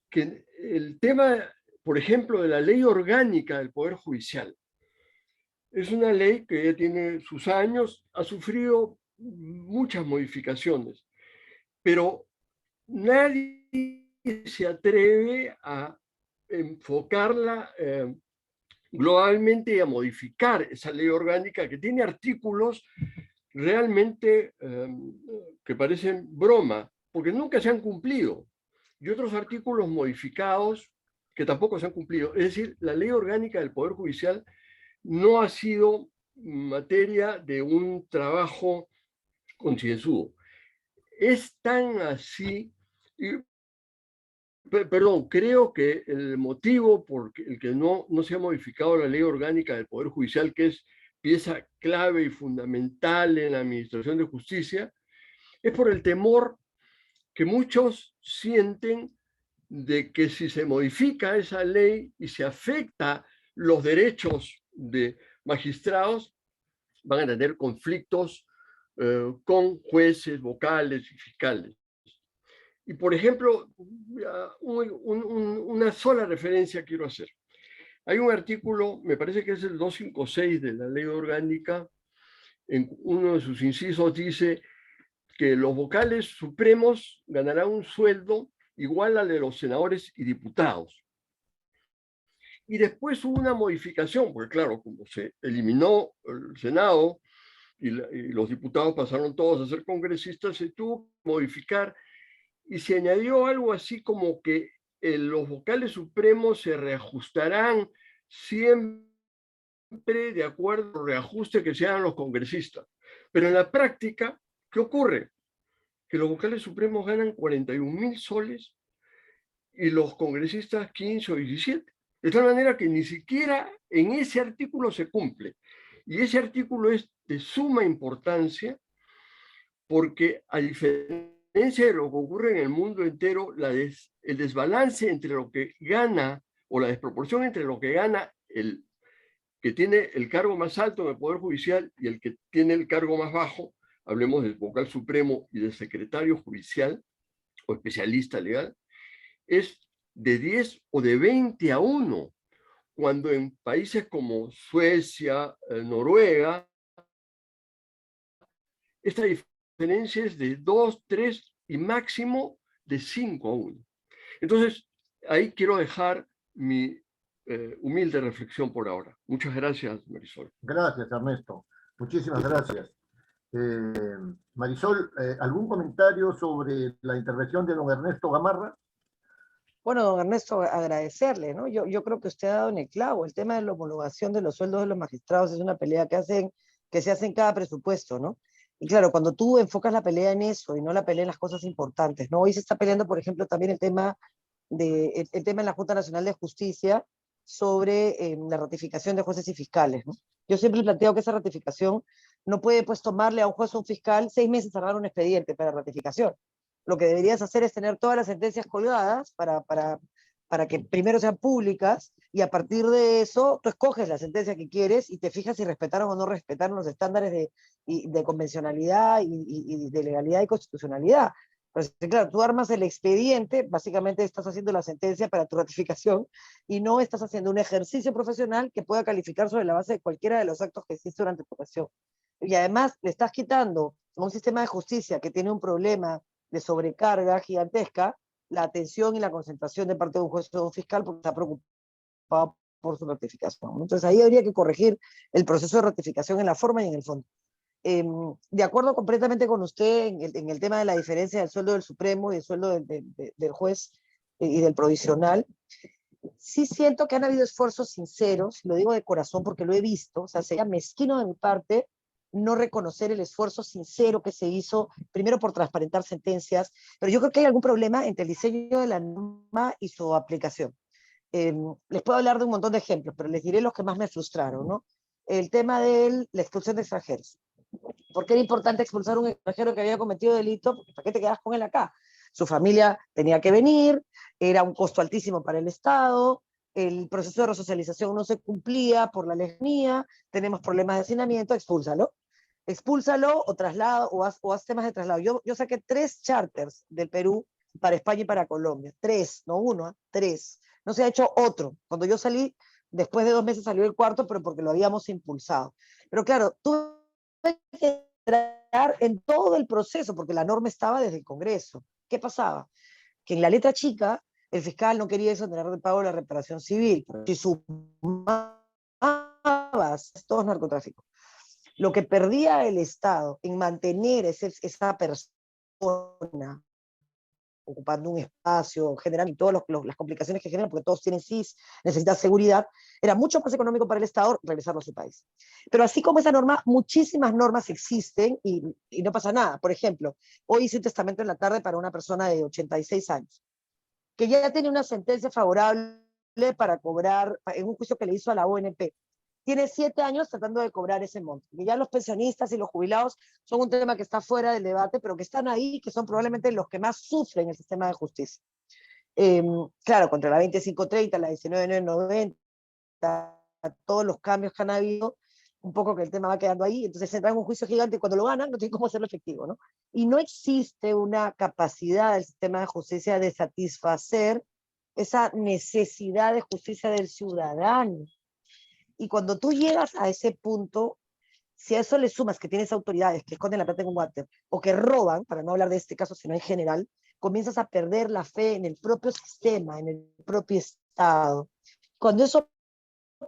que el tema, por ejemplo, de la ley orgánica del Poder Judicial, es una ley que ya tiene sus años, ha sufrido muchas modificaciones, pero nadie se atreve a enfocarla globalmente y a modificar esa ley orgánica que tiene artículos realmente que parecen broma, porque nunca se han cumplido, y otros artículos modificados que tampoco se han cumplido. Es decir, la ley orgánica del Poder Judicial no ha sido materia de un trabajo concienzudo. Es tan así, Perdón, creo que el motivo por el que no se ha modificado la ley orgánica del Poder Judicial, que es pieza clave y fundamental en la administración de justicia, es por el temor que muchos sienten de que si se modifica esa ley y se afecta los derechos de magistrados, van a tener conflictos con jueces, vocales y fiscales. Y, por ejemplo, una sola referencia quiero hacer. Hay un artículo, me parece que es el 256 de la ley orgánica, en uno de sus incisos dice que los vocales supremos ganarán un sueldo igual al de los senadores y diputados. Y después hubo una modificación, porque claro, como se eliminó el Senado y los diputados pasaron todos a ser congresistas, se tuvo que modificar y se añadió algo así como que los vocales supremos se reajustarán siempre de acuerdo al reajuste que se hagan los congresistas. Pero en la práctica, ¿qué ocurre? Que los vocales supremos ganan 41.000 soles y los congresistas 15 o 17. De tal manera que ni siquiera en ese artículo se cumple. Y ese artículo es de suma importancia porque, a diferencia de lo que ocurre en el mundo entero, el desbalance entre lo que gana o la desproporción entre lo que gana el que tiene el cargo más alto en el Poder Judicial y el que tiene el cargo más bajo, hablemos del vocal supremo y del secretario judicial o especialista legal, es de 10 o de 20-1, cuando en países como Suecia, Noruega, esta diferencia es de 2, 3 y máximo de 5-1. Entonces, ahí quiero dejar mi humilde reflexión por ahora. Muchas gracias, Marisol. Gracias, Ernesto. Muchísimas gracias. Marisol, ¿algún comentario sobre la intervención de don Ernesto Gamarra? Bueno, don Ernesto, agradecerle, ¿no? Yo creo que usted ha dado en el clavo. El tema de la homologación de los sueldos de los magistrados es una pelea que se hace en cada presupuesto, ¿no? Y claro, cuando tú enfocas la pelea en eso y no la pelea en las cosas importantes, ¿no? Hoy se está peleando, por ejemplo, también el tema en la Junta Nacional de Justicia sobre la ratificación de jueces y fiscales, ¿no? Yo siempre he planteado que esa ratificación no puede pues tomarle a un juez o un fiscal 6 meses cerrar un expediente para ratificación. Lo que deberías hacer es tener todas las sentencias colgadas para que primero sean públicas y a partir de eso tú escoges la sentencia que quieres y te fijas si respetaron o no respetaron los estándares de convencionalidad y de legalidad y constitucionalidad. Pues claro, tú armas el expediente, básicamente estás haciendo la sentencia para tu ratificación y no estás haciendo un ejercicio profesional que pueda calificar sobre la base de cualquiera de los actos que hiciste durante tu acción. Y además le estás quitando a un sistema de justicia que tiene un problema de sobrecarga gigantesca la atención y la concentración de parte de un juez o de un fiscal porque está preocupado por su ratificación. Entonces ahí habría que corregir el proceso de ratificación en la forma y en el fondo. De acuerdo completamente con usted en el tema de la diferencia del sueldo del Supremo y el sueldo del juez y del provisional. Sí siento que han habido esfuerzos sinceros, lo digo de corazón porque lo he visto, o sea, sería mezquino de mi parte no reconocer el esfuerzo sincero que se hizo, primero por transparentar sentencias, pero yo creo que hay algún problema entre el diseño de la norma y su aplicación. Les puedo hablar de un montón de ejemplos, pero les diré los que más me frustraron, ¿no? El tema de la expulsión de extranjeros. ¿Por qué era importante expulsar a un extranjero que había cometido delito? Porque ¿para qué te quedas con él acá? Su familia tenía que venir, era un costo altísimo para el Estado, el proceso de resocialización no se cumplía por la lejanía, tenemos problemas de hacinamiento, expúlsalo. Expúlsalo o traslado, o haz temas de traslado. Yo saqué 3 charters del Perú para España y para Colombia. 3, no 1, 3. No se ha hecho otro. Cuando yo salí, después de 2 meses salió el 4, pero porque lo habíamos impulsado. Pero claro, tuve que entrar en todo el proceso, porque la norma estaba desde el Congreso. ¿Qué pasaba? Que en la letra chica, el fiscal no quería exonerar de pago la reparación civil. Si sumabas, todo es narcotráfico. Lo que perdía el Estado en mantener esa persona ocupando un espacio, generando todas las complicaciones que generan, porque todos tienen CIS, necesitan seguridad, era mucho más económico para el Estado regresarlo a su país. Pero así como esa norma, muchísimas normas existen y no pasa nada. Por ejemplo, hoy hice un testamento en la tarde para una persona de 86 años. que ya tiene una sentencia favorable para cobrar, en un juicio que le hizo a la ONP. Tiene 7 años tratando de cobrar ese monto. Y ya los pensionistas y los jubilados son un tema que está fuera del debate, pero que están ahí, que son probablemente los que más sufren el sistema de justicia. Claro, contra la 2530, la 19990, todos los cambios que han habido, un poco que el tema va quedando ahí, entonces se entra en un juicio gigante y cuando lo ganan no tienen cómo hacerlo efectivo, ¿no? Y no existe una capacidad del sistema de justicia de satisfacer esa necesidad de justicia del ciudadano. Y cuando tú llegas a ese punto, si a eso le sumas que tienes autoridades que esconden la plata en un water o que roban, para no hablar de este caso, sino en general, comienzas a perder la fe en el propio sistema, en el propio Estado. Cuando eso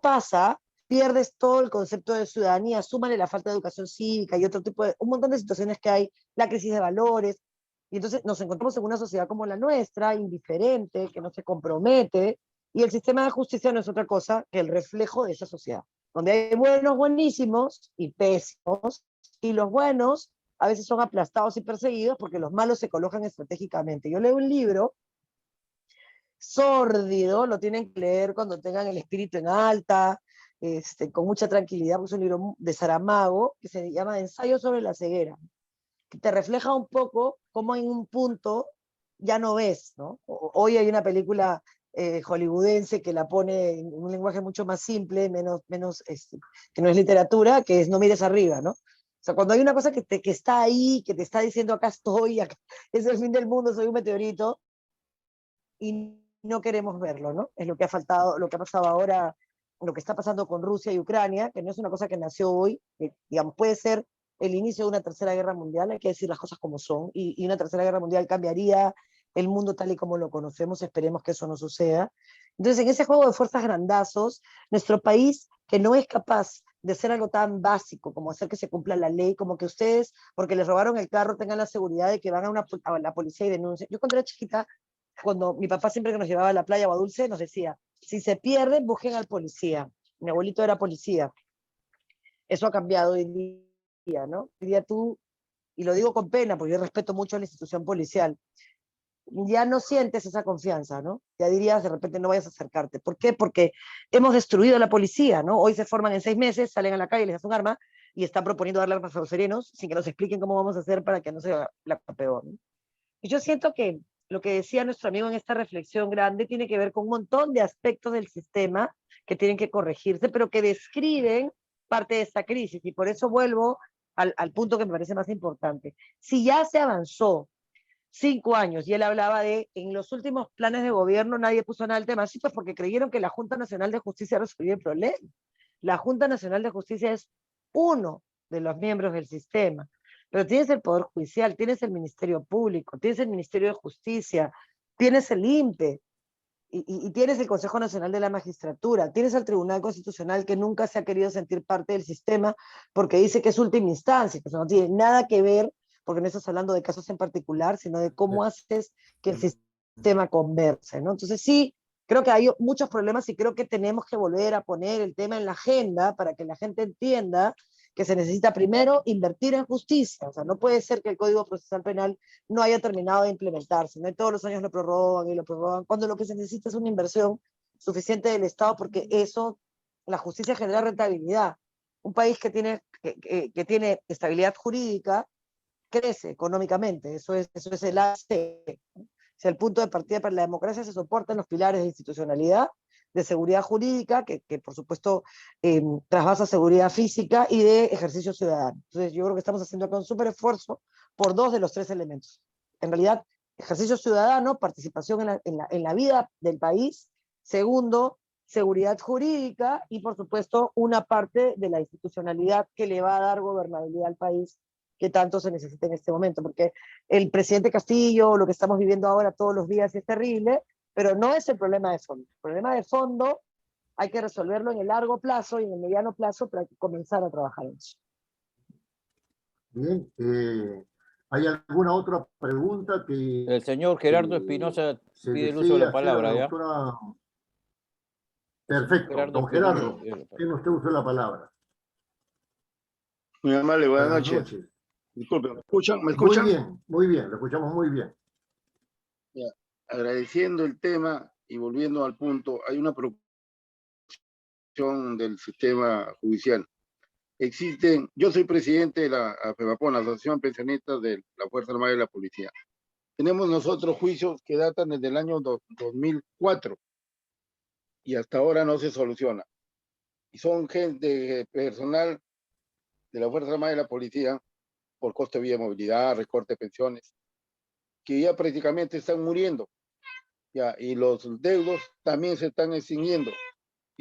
pasa, pierdes todo el concepto de ciudadanía, súmale la falta de educación cívica y otro tipo de, un montón de situaciones que hay, la crisis de valores, y entonces nos encontramos en una sociedad como la nuestra, indiferente, que no se compromete, y el sistema de justicia no es otra cosa que el reflejo de esa sociedad, donde hay buenos buenísimos y pésimos, y los buenos a veces son aplastados y perseguidos porque los malos se colocan estratégicamente. Yo leo un libro sórdido, lo tienen que leer cuando tengan el espíritu en alta, con mucha tranquilidad, porque es un libro de Saramago, que se llama Ensayo sobre la ceguera, que te refleja un poco cómo en un punto ya no ves, ¿no? Hoy hay una película hollywoodense que la pone en un lenguaje mucho más simple, menos que no es literatura, que es No mires arriba, ¿no? O sea, cuando hay una cosa que está ahí, que te está diciendo acá estoy, acá, es el fin del mundo, soy un meteorito, y no queremos verlo, ¿no? Es lo que ha faltado, lo que ha pasado ahora, lo que está pasando con Rusia y Ucrania, que no es una cosa que nació hoy, que, digamos, puede ser el inicio de una tercera guerra mundial, hay que decir las cosas como son, y una tercera guerra mundial cambiaría el mundo tal y como lo conocemos, esperemos que eso no suceda. Entonces, en ese juego de fuerzas grandazos, nuestro país, que no es capaz de hacer algo tan básico como hacer que se cumpla la ley, como que ustedes, porque les robaron el carro, tengan la seguridad de que van a la policía y denuncian. Yo cuando era chiquita, cuando mi papá siempre que nos llevaba a la playa o a Dulce, nos decía, si se pierden, busquen al policía. Mi abuelito era policía. Eso ha cambiado hoy día, ¿no? Hoy día tú, y lo digo con pena, porque yo respeto mucho a la institución policial, ya no sientes esa confianza, ¿no? Ya dirías, de repente no vayas a acercarte. ¿Por qué? Porque hemos destruido a la policía, ¿no? Hoy se forman en 6 meses, salen a la calle, les das un arma y están proponiendo darle armas a los serenos sin que nos expliquen cómo vamos a hacer para que no sea la peor, ¿no? Y yo siento que lo que decía nuestro amigo en esta reflexión grande tiene que ver con un montón de aspectos del sistema que tienen que corregirse, pero que describen parte de esta crisis. Y por eso vuelvo al punto que me parece más importante. Si ya se avanzó 5 años y él hablaba de en los últimos planes de gobierno nadie puso nada al tema, sí, pues porque creyeron que la Junta Nacional de Justicia resolvía el problema. La Junta Nacional de Justicia es uno de los miembros del sistema, pero tienes el Poder Judicial, tienes el Ministerio Público, tienes el Ministerio de Justicia, tienes el INPE y tienes el Consejo Nacional de la Magistratura, tienes el Tribunal Constitucional que nunca se ha querido sentir parte del sistema porque dice que es última instancia, que eso no tiene nada que ver, porque no estás hablando de casos en particular, sino de cómo haces que el sistema converse, ¿no? Entonces sí, creo que hay muchos problemas y creo que tenemos que volver a poner el tema en la agenda para que la gente entienda que se necesita primero invertir en justicia. O sea, no puede ser que el Código Procesal Penal no haya terminado de implementarse, ¿no? Y todos los años lo prorrogan y lo prorrogan, cuando lo que se necesita es una inversión suficiente del Estado, porque eso, la justicia genera rentabilidad. Un país que tiene estabilidad jurídica crece económicamente, eso es el AC. O sea, el punto de partida para la democracia se soporta en los pilares de institucionalidad, de seguridad jurídica, que por supuesto trasvasa seguridad física y de ejercicio ciudadano. Entonces yo creo que estamos haciendo acá un súper esfuerzo por 2 de los 3 elementos. En realidad, ejercicio ciudadano, participación en la vida del país. Segundo, seguridad jurídica y por supuesto una parte de la institucionalidad que le va a dar gobernabilidad al país que tanto se necesita en este momento, porque el presidente Castillo, lo que estamos viviendo ahora todos los días es terrible, pero no es el problema de fondo. El problema de fondo hay que resolverlo en el largo plazo y en el mediano plazo para comenzar a trabajar en eso. Bien, ¿hay alguna otra pregunta que El señor Gerardo Espinosa se pide el uso de desee la hacer a palabra, la ¿ya? doctora? Perfecto, don Espinosa Gerardo, pide la palabra. tiene usted uso de la palabra. Muy amable, buenas Buenas noches. noches. Disculpe, ¿me escuchan? ¿Me Muy escuchan? bien, lo escuchamos muy bien. Ya. agradeciendo el tema y volviendo al punto, hay una preocupación del sistema judicial. Yo soy presidente de la AFEBAPON, la Asociación Pensionistas de la Fuerza Armada y la Policía. Tenemos nosotros juicios que datan desde el año 2004 y hasta ahora no se soluciona. Y son gente, personal de la Fuerza Armada y la Policía, por coste de vida de movilidad, recorte de pensiones, que ya prácticamente están muriendo. Ya, y los deudos también se están extinguiendo.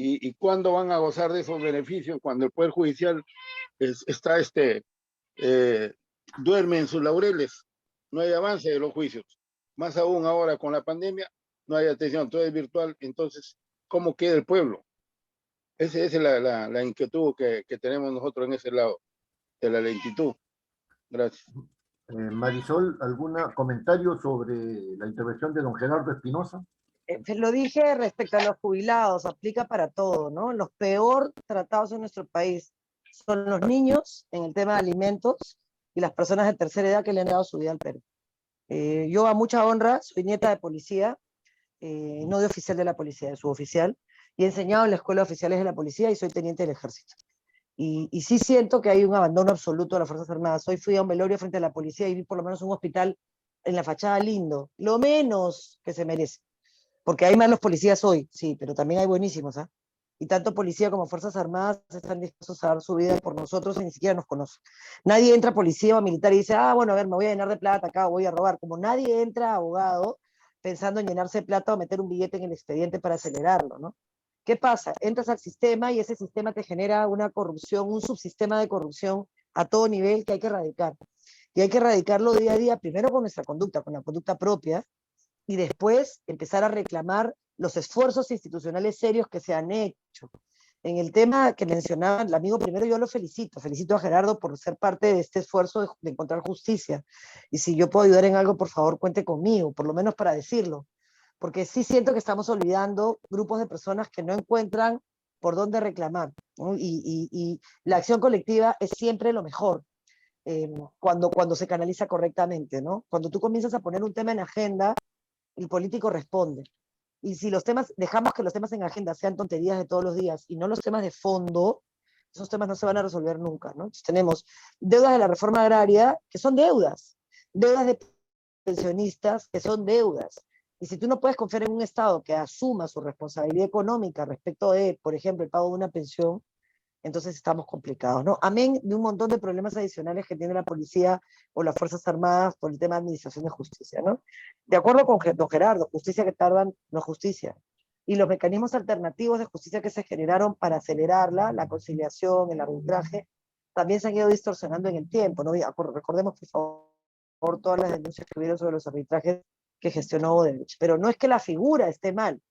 ¿Y cuándo van a gozar de esos beneficios? Cuando el Poder Judicial duerme en sus laureles, no hay avance de los juicios. Más aún ahora con la pandemia, no hay atención, todo es virtual. Entonces, ¿cómo queda el pueblo? Esa es la inquietud que tenemos nosotros en ese lado de la lentitud. Gracias. Marisol, ¿algún comentario sobre la intervención de don Gerardo Espinosa? Lo dije respecto a los jubilados, aplica para todo, ¿no? Los peor tratados en nuestro país son los niños en el tema de alimentos y las personas de tercera edad que le han dado su vida al Perú. Yo a mucha honra soy nieta de policía, no de oficial de la policía, de suboficial, y he enseñado en la escuela de oficiales de la policía y soy teniente del ejército. Y sí siento que hay un abandono absoluto de las Fuerzas Armadas. Hoy fui a un velorio frente a la policía y vi por lo menos un hospital en la fachada lindo, lo menos que se merece. Porque hay malos policías hoy, sí, pero también hay buenísimos, ¿ah? Y tanto policía como Fuerzas Armadas están dispuestos a dar su vida por nosotros y ni siquiera nos conocen. Nadie entra policía o militar y dice, bueno, a ver, me voy a llenar de plata acá o voy a robar. Como nadie entra abogado pensando en llenarse de plata o meter un billete en el expediente para acelerarlo, ¿no? ¿Qué pasa? Entras al sistema y ese sistema te genera una corrupción, un subsistema de corrupción a todo nivel que hay que erradicar. Y hay que erradicarlo día a día, primero con nuestra conducta, con la conducta propia, y después empezar a reclamar los esfuerzos institucionales serios que se han hecho. En el tema que mencionaba el amigo, primero yo lo felicito a Gerardo por ser parte de este esfuerzo de encontrar justicia. Y si yo puedo ayudar en algo, por favor, cuente conmigo, por lo menos para decirlo. Porque sí siento que estamos olvidando grupos de personas que no encuentran por dónde reclamar, ¿no? Y la acción colectiva es siempre lo mejor. Cuando se canaliza correctamente, ¿no? Cuando tú comienzas a poner un tema en agenda, el político responde. Y si dejamos que los temas en agenda sean tonterías de todos los días y no los temas de fondo, esos temas no se van a resolver nunca, ¿no? Entonces tenemos deudas de la reforma agraria que son deudas de pensionistas que son deudas. Y si tú no puedes confiar en un Estado que asuma su responsabilidad económica respecto de, por ejemplo, el pago de una pensión, entonces estamos complicados, ¿no? Amén de un montón de problemas adicionales que tiene la policía o las Fuerzas Armadas por el tema de administración de justicia, ¿no? De acuerdo con don Gerardo, justicia que tardan no es justicia. Y los mecanismos alternativos de justicia que se generaron para acelerarla, la conciliación, el arbitraje, también se han ido distorsionando en el tiempo, ¿no? Recordemos, por favor, todas las denuncias que hubieron sobre los arbitrajes que gestionó Odebrecht. Pero no es que la figura esté mal,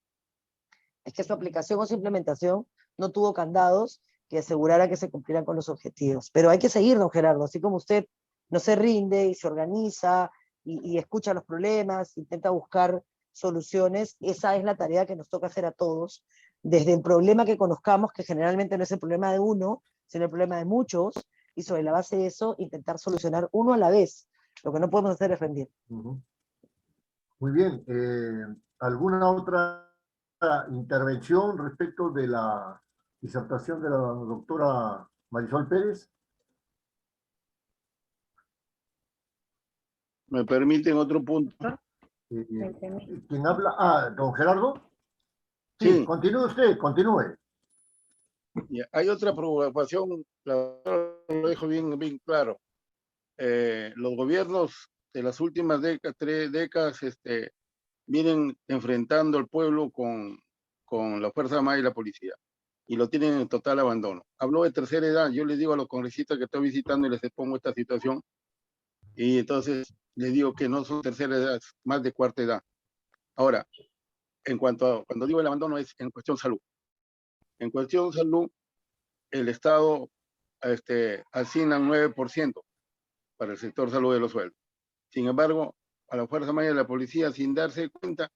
es que su aplicación o su implementación no tuvo candados que asegurara que se cumplieran con los objetivos. Pero hay que seguir, don Gerardo, así como usted no se rinde y se organiza y escucha los problemas, intenta buscar soluciones, esa es la tarea que nos toca hacer a todos, desde el problema que conozcamos, que generalmente no es el problema de uno, sino el problema de muchos, y sobre la base de eso intentar solucionar uno a la vez. Lo que no podemos hacer es rendir. Muy bien. ¿Alguna otra intervención respecto de la disertación de la doctora Marisol Pérez? ¿Me permiten otro punto? ¿Quién habla? Don Gerardo. Sí. Continúe usted, continúe. Hay otra preocupación, lo dejo bien claro. Los gobiernos de las últimas 3 décadas vienen enfrentando al pueblo con la Fuerza Armada y la policía, y lo tienen en total abandono. Habló de tercera edad, yo les digo a los congresistas que estoy visitando y les expongo esta situación, y entonces les digo que no son tercera edad, más de cuarta edad. Ahora, cuando digo el abandono es en cuestión salud. En cuestión salud, el Estado asigna un 9% para el sector salud de los sueldos. Sin embargo, a la Fuerza Armada y a la policía, sin darse cuenta,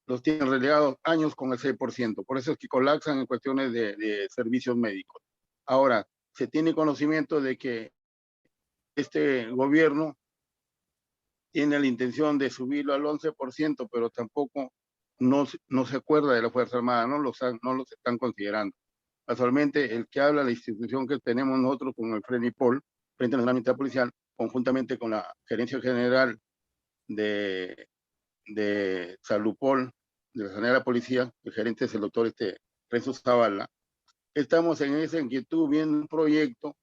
los tienen relegados años con el 6%. Por eso es que colapsan en cuestiones de servicios médicos. Ahora, se tiene conocimiento de que este gobierno tiene la intención de subirlo al 11%, pero tampoco no se acuerda de la Fuerza Armada, no los están considerando. Casualmente, el que habla, la institución que tenemos nosotros con el FRENIPOL, Frente Nacional Militar Policial, conjuntamente con la Gerencia General de Salupol, de la Sanidad de la Policía, el gerente es el doctor Renzo Zavala, estamos en esa inquietud viendo un proyecto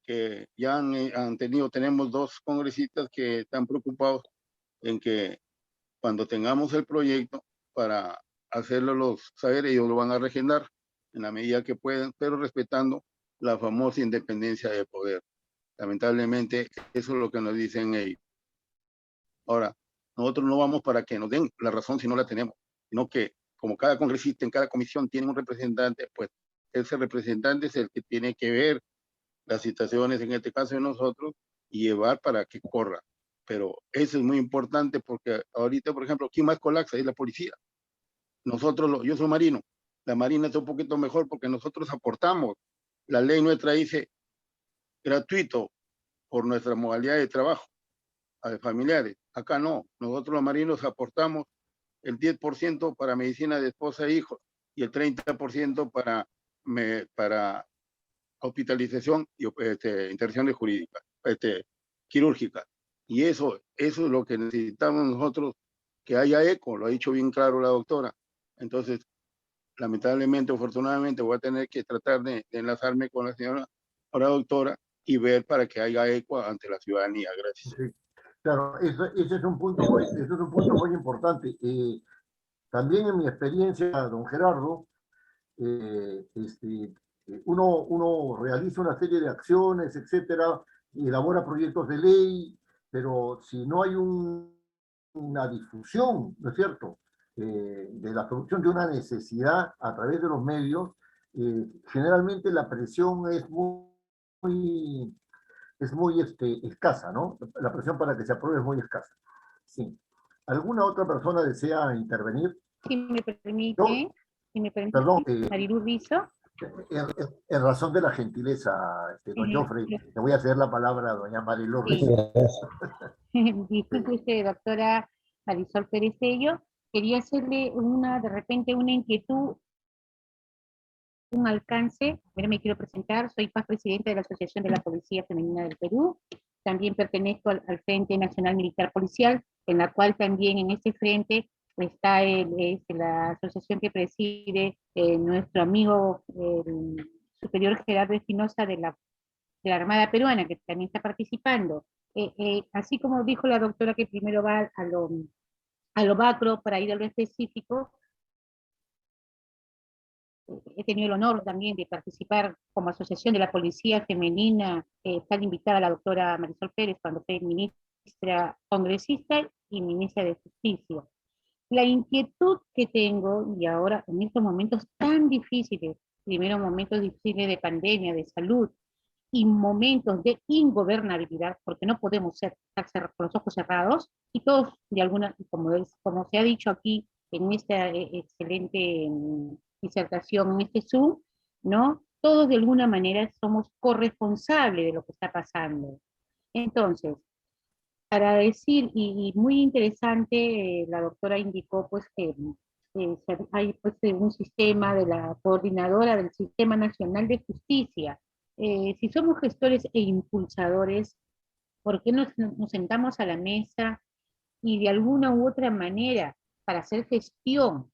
que ya tenemos 2 congresistas que están preocupados en que cuando tengamos el proyecto para hacerlo saber, ellos lo van a regendar en la medida que puedan, pero respetando la famosa independencia de poder. Lamentablemente, eso es lo que nos dicen ellos. Ahora, nosotros no vamos para que nos den la razón si no la tenemos, sino que como cada congresista en cada comisión tiene un representante, pues ese representante es el que tiene que ver las situaciones, en este caso de nosotros, y llevar para que corra. Pero eso es muy importante porque ahorita, por ejemplo, ¿quién más colapsa? Es la policía. Nosotros, yo soy marino, la marina está un poquito mejor porque nosotros aportamos. La ley nuestra dice gratuito por nuestra modalidad de trabajo a familiares. Acá no, nosotros los marinos aportamos el 10% para medicina de esposa e hijos y el 30% para hospitalización y intervenciones jurídicas, quirúrgicas. Y eso es lo que necesitamos nosotros, que haya eco, lo ha dicho bien claro la doctora. Entonces, lamentablemente o afortunadamente voy a tener que tratar de enlazarme con la señora, ahora doctora, y ver para que haya eco ante la ciudadanía. Gracias. Sí, claro, ese es un punto muy importante. También en mi experiencia, don Gerardo, uno realiza una serie de acciones, etcétera, y elabora proyectos de ley, pero si no hay una difusión, ¿no es cierto?, de la solución de una necesidad a través de los medios, generalmente la presión es muy escasa, ¿no? La presión para que se apruebe es muy escasa. Sí. ¿Alguna otra persona desea intervenir? Si me permite, Perdón, Marilu Rizo. en razón de la gentileza, don Joffrey, le voy a ceder la palabra a doña Marilu Rizo. Disculpe usted, doctora Marisol Perezello. Quería hacerle de repente una inquietud, un alcance. Primero me quiero presentar, soy Paz, presidenta de la Asociación de la Policía Femenina del Perú. También pertenezco al Frente Nacional Militar Policial, en la cual también en este frente está la asociación que preside nuestro amigo superior Gerardo Espinosa de la Armada Peruana, que también está participando. Así como dijo la doctora que primero va a lo macro para ir a lo específico, he tenido el honor también de participar como asociación de la policía femenina, estar invitada a la doctora Marisol Pérez cuando fue ministra congresista y ministra de Justicia. La inquietud que tengo, y ahora en estos momentos tan difíciles, primero momentos difíciles de pandemia, de salud, y momentos de ingobernabilidad, porque no podemos estar con los ojos cerrados, y todos de alguna, como se ha dicho aquí en esta excelente disertación, en este Zoom, ¿no? Todos de alguna manera somos corresponsables de lo que está pasando. Entonces, para decir, y muy interesante, la doctora indicó pues que hay pues un sistema de la coordinadora del Sistema Nacional de Justicia. Si somos gestores e impulsadores, ¿por qué nos sentamos a la mesa y de alguna u otra manera, para hacer gestión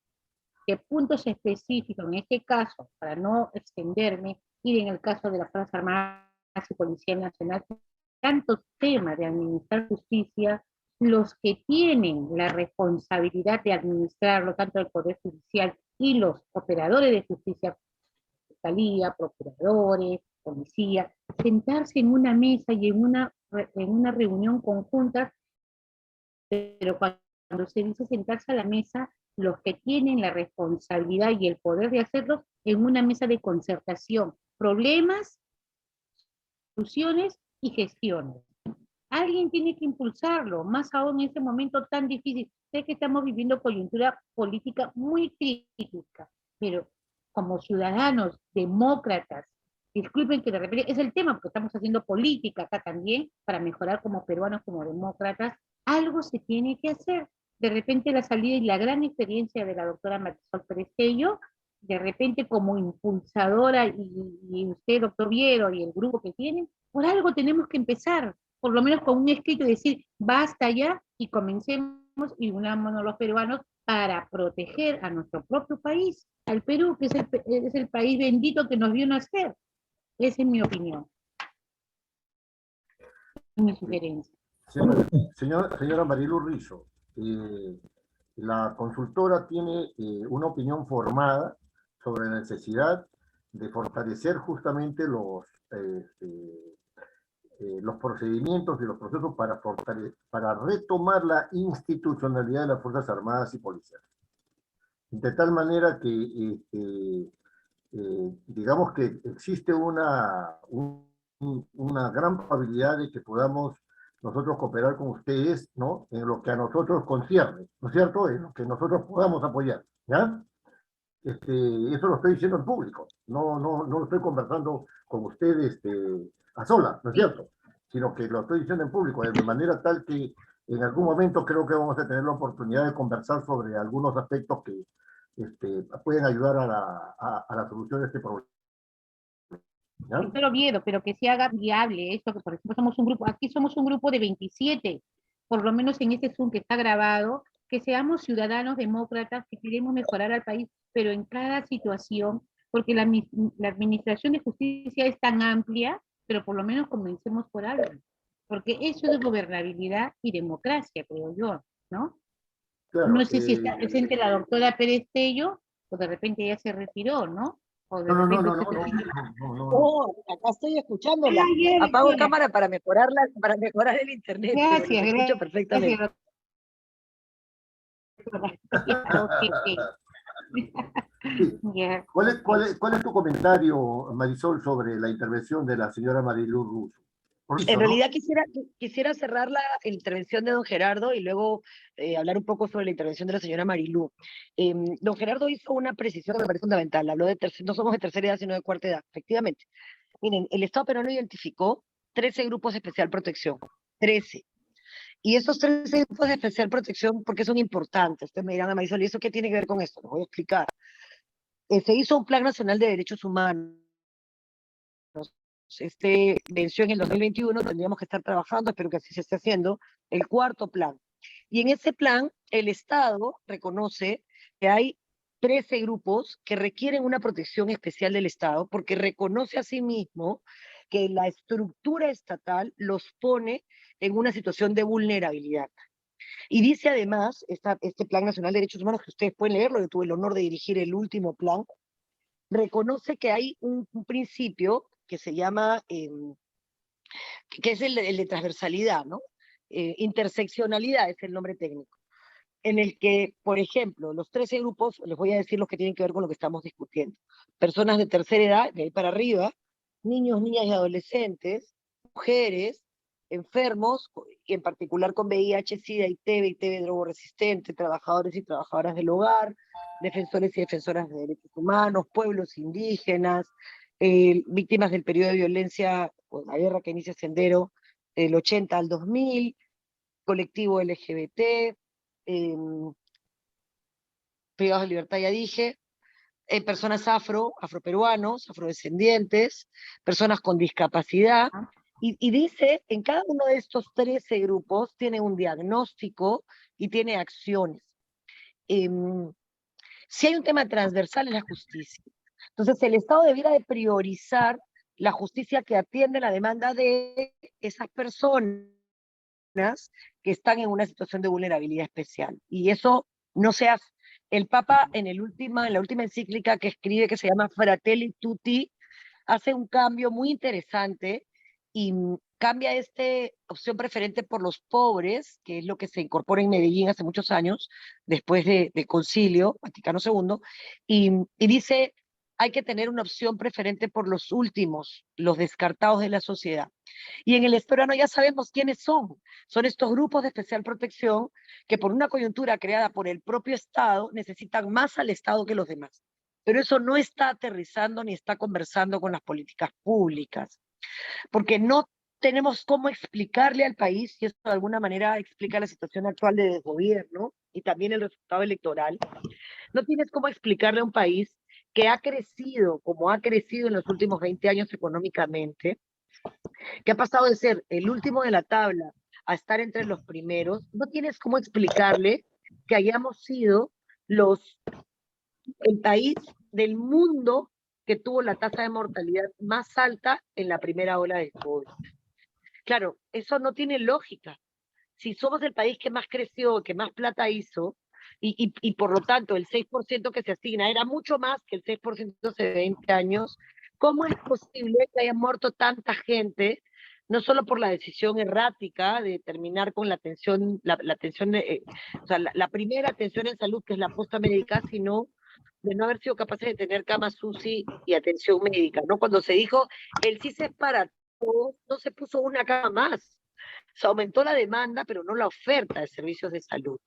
de puntos específicos, en este caso, para no extenderme, y en el caso de las Fuerzas Armadas y Policía Nacional, tantos temas de administrar justicia, los que tienen la responsabilidad de administrarlo, tanto el Poder Judicial y los operadores de justicia, fiscalía, procuradores, policía, sentarse en una mesa y en una reunión conjunta, pero cuando se dice sentarse a la mesa, los que tienen la responsabilidad y el poder de hacerlo en una mesa de concertación, problemas, soluciones y gestiones. Alguien tiene que impulsarlo, más aún en este momento tan difícil. Sé que estamos viviendo coyuntura política muy crítica, pero como ciudadanos demócratas, disculpen que de repente, es el tema porque estamos haciendo política acá también, para mejorar como peruanos, como demócratas, algo se tiene que hacer. De repente la salida y la gran experiencia de la doctora Marisol Pérez Tello, de repente como impulsadora, y usted, doctor Viero, y el grupo que tienen, por algo tenemos que empezar, por lo menos con un escrito y decir, basta ya, y comencemos y unámonos los peruanos para proteger a nuestro propio país, al Perú, que es el país bendito que nos vio nacer. Esa es mi opinión, mi sugerencia. Señora Marilu Rizzo, la consultora tiene una opinión formada sobre la necesidad de fortalecer justamente los procedimientos y los procesos para retomar la institucionalidad de las Fuerzas Armadas y Policiales. De tal manera que, digamos que existe una gran probabilidad de que podamos nosotros cooperar con ustedes, ¿no? En lo que a nosotros concierne, ¿no es cierto? En lo que nosotros podamos apoyar, ¿ya? Eso lo estoy diciendo en público, no lo estoy conversando con ustedes a solas, ¿no es cierto? Sino que lo estoy diciendo en público, de manera tal que en algún momento creo que vamos a tener la oportunidad de conversar sobre algunos aspectos que pueden ayudar a la solución de este problema. ¿Ya? Doctor Oviedo, pero que se haga viable esto, que por ejemplo somos un grupo, aquí somos un grupo de 27, por lo menos en este Zoom que está grabado, que seamos ciudadanos demócratas, que queremos mejorar al país, pero en cada situación, porque la administración de justicia es tan amplia, pero por lo menos comencemos por algo, porque eso es gobernabilidad y democracia, creo yo, ¿no? Claro, No sé si está presente la doctora Pérez Tello, o de repente ya se retiró, ¿no? O de repente no. Oh, acá estoy escuchándola. Apago cámara para mejorar el internet, pero los Gracias, escucho perfectamente. gracias, doctora. Ok. Sí. Ya. ¿Cuál es tu comentario, Marisol, sobre la intervención de la señora Marilu Russo? En realidad quisiera cerrar la intervención de don Gerardo y luego hablar un poco sobre la intervención de la señora Marilu. Don Gerardo hizo una precisión que me parece fundamental. Habló de no somos de tercera edad, sino de cuarta edad. Efectivamente. Miren, el Estado peruano identificó 13 grupos de especial protección. 13. Y esos 13 grupos de especial protección, ¿por qué son importantes? Ustedes me dirán, Marisol, ¿y eso qué tiene que ver con esto? Les voy a explicar. Se hizo un Plan Nacional de Derechos Humanos. Venció en el 2021, tendríamos que estar trabajando, espero que así se esté haciendo, el cuarto plan. Y en ese plan, el Estado reconoce que hay 13 grupos que requieren una protección especial del Estado, porque reconoce a sí mismo que la estructura estatal los pone en una situación de vulnerabilidad. Y dice además, este Plan Nacional de Derechos Humanos, que ustedes pueden leerlo, yo tuve el honor de dirigir el último plan, reconoce que hay un principio que se llama, que es el de transversalidad, ¿no? Interseccionalidad es el nombre técnico, en el que, por ejemplo, los 13 grupos, les voy a decir los que tienen que ver con lo que estamos discutiendo. Personas de tercera edad, de ahí para arriba, niños, niñas y adolescentes, mujeres, enfermos, y en particular con VIH, SIDA y TB drogoresistente, trabajadores y trabajadoras del hogar, defensores y defensoras de derechos humanos, pueblos indígenas, víctimas del periodo de violencia, o la guerra que inicia Sendero, del 80 al 2000, colectivo LGBT, privados de libertad, ya dije, personas afroperuanos, afrodescendientes, personas con discapacidad, y dice, en cada uno de estos 13 grupos tiene un diagnóstico y tiene acciones. Si hay un tema transversal en la justicia, entonces el Estado debiera de priorizar la justicia que atiende la demanda de esas personas que están en una situación de vulnerabilidad especial. Y eso no se hace. El Papa en la última encíclica que escribe, que se llama Fratelli Tutti, hace un cambio muy interesante y cambia esta opción preferente por los pobres, que es lo que se incorpora en Medellín hace muchos años, después del Concilio Vaticano II, y dice, hay que tener una opción preferente por los últimos, los descartados de la sociedad. Y en el peruano ya sabemos quiénes son. Son estos grupos de especial protección que por una coyuntura creada por el propio Estado necesitan más al Estado que los demás. Pero eso no está aterrizando ni está conversando con las políticas públicas, porque no tenemos cómo explicarle al país, y esto de alguna manera explica la situación actual de desgobierno y también el resultado electoral. No tienes cómo explicarle a un país que ha crecido como ha crecido en los últimos 20 años económicamente, que ha pasado de ser el último de la tabla a estar entre los primeros. No tienes cómo explicarle que hayamos sido el país del mundo que tuvo la tasa de mortalidad más alta en la primera ola del COVID. Claro, eso no tiene lógica. Si somos el país que más creció, que más plata hizo, y por lo tanto el 6% que se asigna era mucho más que el 6% hace 20 años, ¿cómo es posible que haya muerto tanta gente, no solo por la decisión errática de terminar con la atención, o sea, la primera atención en salud, que es la posta médica, sino de no haber sido capaces de tener camas UCI y atención médica, ¿no? Cuando se dijo, el CIS es para todos, no se puso una cama más. Se aumentó la demanda, pero no la oferta de servicios de salud.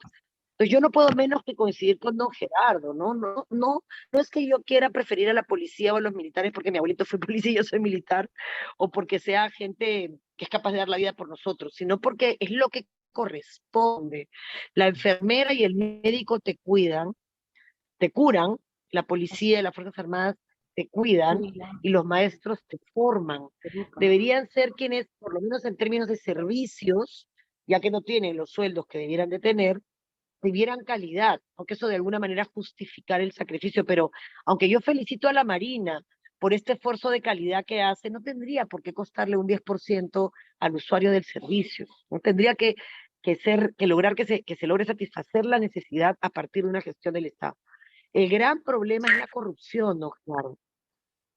Entonces yo no puedo menos que coincidir con don Gerardo, ¿no? No es que yo quiera preferir a la policía o a los militares porque mi abuelito fue policía y yo soy militar, o porque sea gente que es capaz de dar la vida por nosotros, sino porque es lo que corresponde. La enfermera y el médico te cuidan, te curan, la policía y las Fuerzas Armadas te cuidan y los maestros te forman. Deberían ser quienes, por lo menos en términos de servicios, ya que no tienen los sueldos que debieran de tener, tuvieran calidad, porque eso de alguna manera justificar el sacrificio. Pero aunque yo felicito a la Marina por este esfuerzo de calidad que hace, no tendría por qué costarle un 10% al usuario del servicio. No tendría que lograr que se logre satisfacer la necesidad a partir de una gestión del Estado. El gran problema es la corrupción, ¿no, claro?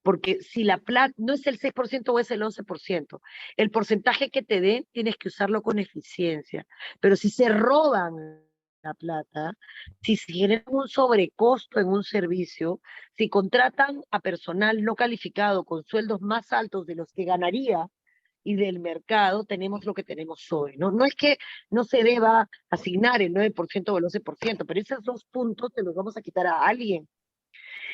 Porque si la plata no es el 6% o es el 11%, el porcentaje que te den tienes que usarlo con eficiencia. Pero si se roban la plata, si se genera un sobrecosto en un servicio, si contratan a personal no calificado con sueldos más altos de los que ganaría y del mercado, tenemos lo que tenemos hoy, ¿no? No es que no se deba asignar el 9% o el 11%, pero esos 2 puntos te los vamos a quitar a alguien.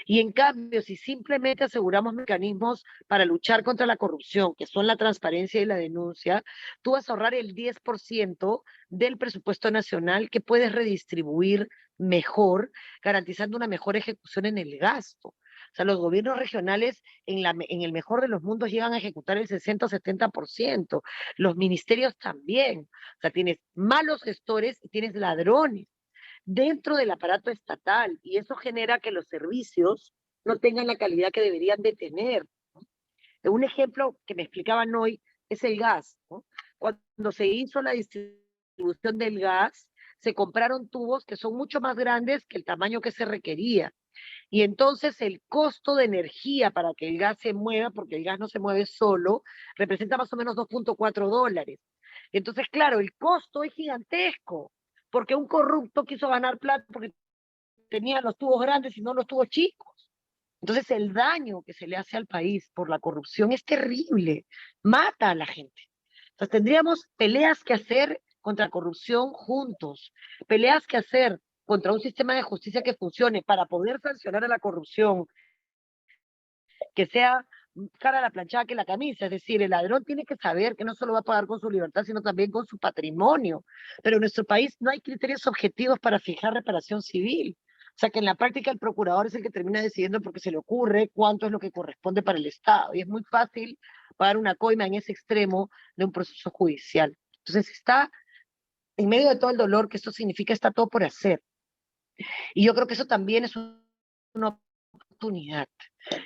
Y en cambio, si simplemente aseguramos mecanismos para luchar contra la corrupción, que son la transparencia y la denuncia, tú vas a ahorrar el 10% del presupuesto nacional que puedes redistribuir mejor, garantizando una mejor ejecución en el gasto. O sea, los gobiernos regionales en el mejor de los mundos llegan a ejecutar el 60 o 70%. Los ministerios también. O sea, tienes malos gestores y tienes ladrones dentro del aparato estatal, y eso genera que los servicios no tengan la calidad que deberían de tener. Un ejemplo que me explicaban hoy es el gas, ¿no? Cuando se hizo la distribución del gas, se compraron tubos que son mucho más grandes que el tamaño que se requería. Y entonces el costo de energía para que el gas se mueva, porque el gas no se mueve solo, representa más o menos $2.4. Entonces, claro, el costo es gigantesco, porque un corrupto quiso ganar plata porque tenía los tubos grandes y no los tubos chicos. Entonces, el daño que se le hace al país por la corrupción es terrible, mata a la gente. Entonces, tendríamos peleas que hacer contra la corrupción juntos, peleas que hacer contra un sistema de justicia que funcione para poder sancionar a la corrupción, que sea cara a la planchada que la camisa. Es decir, el ladrón tiene que saber que no solo va a pagar con su libertad, sino también con su patrimonio. Pero en nuestro país no hay criterios objetivos para fijar reparación civil. O sea que en la práctica el procurador es el que termina decidiendo porque se le ocurre cuánto es lo que corresponde para el Estado. Y es muy fácil pagar una coima en ese extremo de un proceso judicial. Entonces está en medio de todo el dolor que esto significa, está todo por hacer. Y yo creo que eso también es una oportunidad.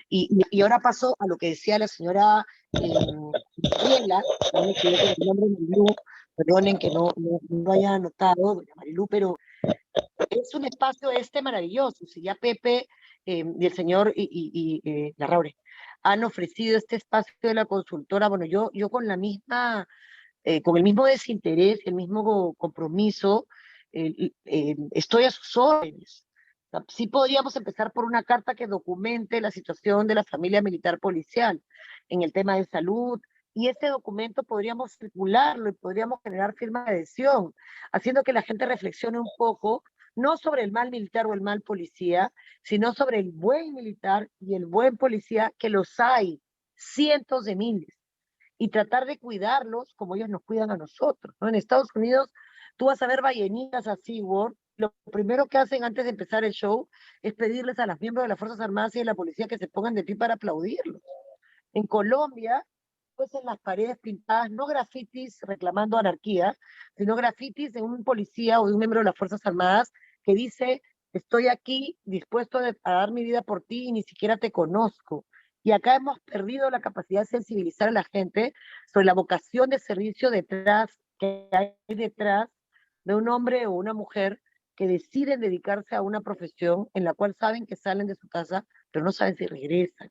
Y ahora paso a lo que decía la señora Mariela, no me equivoco en el nombre de Marilú, perdonen que no haya anotado, doña Marilú, pero es un espacio maravilloso. Si ya Pepe y el señor Larraure han ofrecido este espacio de la consultora, bueno, yo con la misma, con el mismo desinterés, el mismo compromiso, estoy a sus órdenes. O sea, sí podríamos empezar por una carta que documente la situación de la familia militar policial en el tema de salud, y ese documento podríamos circularlo y podríamos generar firma de adhesión, haciendo que la gente reflexione un poco, no sobre el mal militar o el mal policía, sino sobre el buen militar y el buen policía, que los hay, cientos de miles. y tratar de cuidarlos como ellos nos cuidan a nosotros, ¿no? En Estados Unidos, tú vas a ver ballenitas a SeaWorld, lo primero que hacen antes de empezar el show es pedirles a los miembros de las Fuerzas Armadas y de la policía que se pongan de pie para aplaudirlos. En Colombia, pues en las paredes pintadas, no grafitis reclamando anarquía, sino grafitis de un policía o de un miembro de las Fuerzas Armadas que dice, estoy aquí dispuesto a dar mi vida por ti y ni siquiera te conozco. Y acá hemos perdido la capacidad de sensibilizar a la gente sobre la vocación de servicio detrás, que hay detrás de un hombre o una mujer que deciden dedicarse a una profesión en la cual saben que salen de su casa, pero no saben si regresan.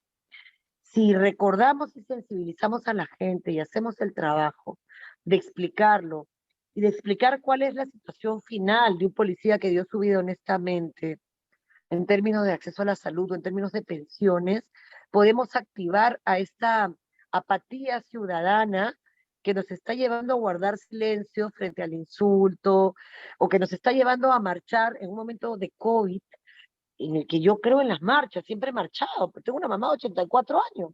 Si recordamos y sensibilizamos a la gente y hacemos el trabajo de explicarlo y de explicar cuál es la situación final de un policía que dio su vida honestamente en términos de acceso a la salud o en términos de pensiones, podemos activar a esta apatía ciudadana que nos está llevando a guardar silencio frente al insulto o que nos está llevando a marchar en un momento de COVID en el que yo creo en las marchas, siempre he marchado, pero tengo una mamá de 84 años,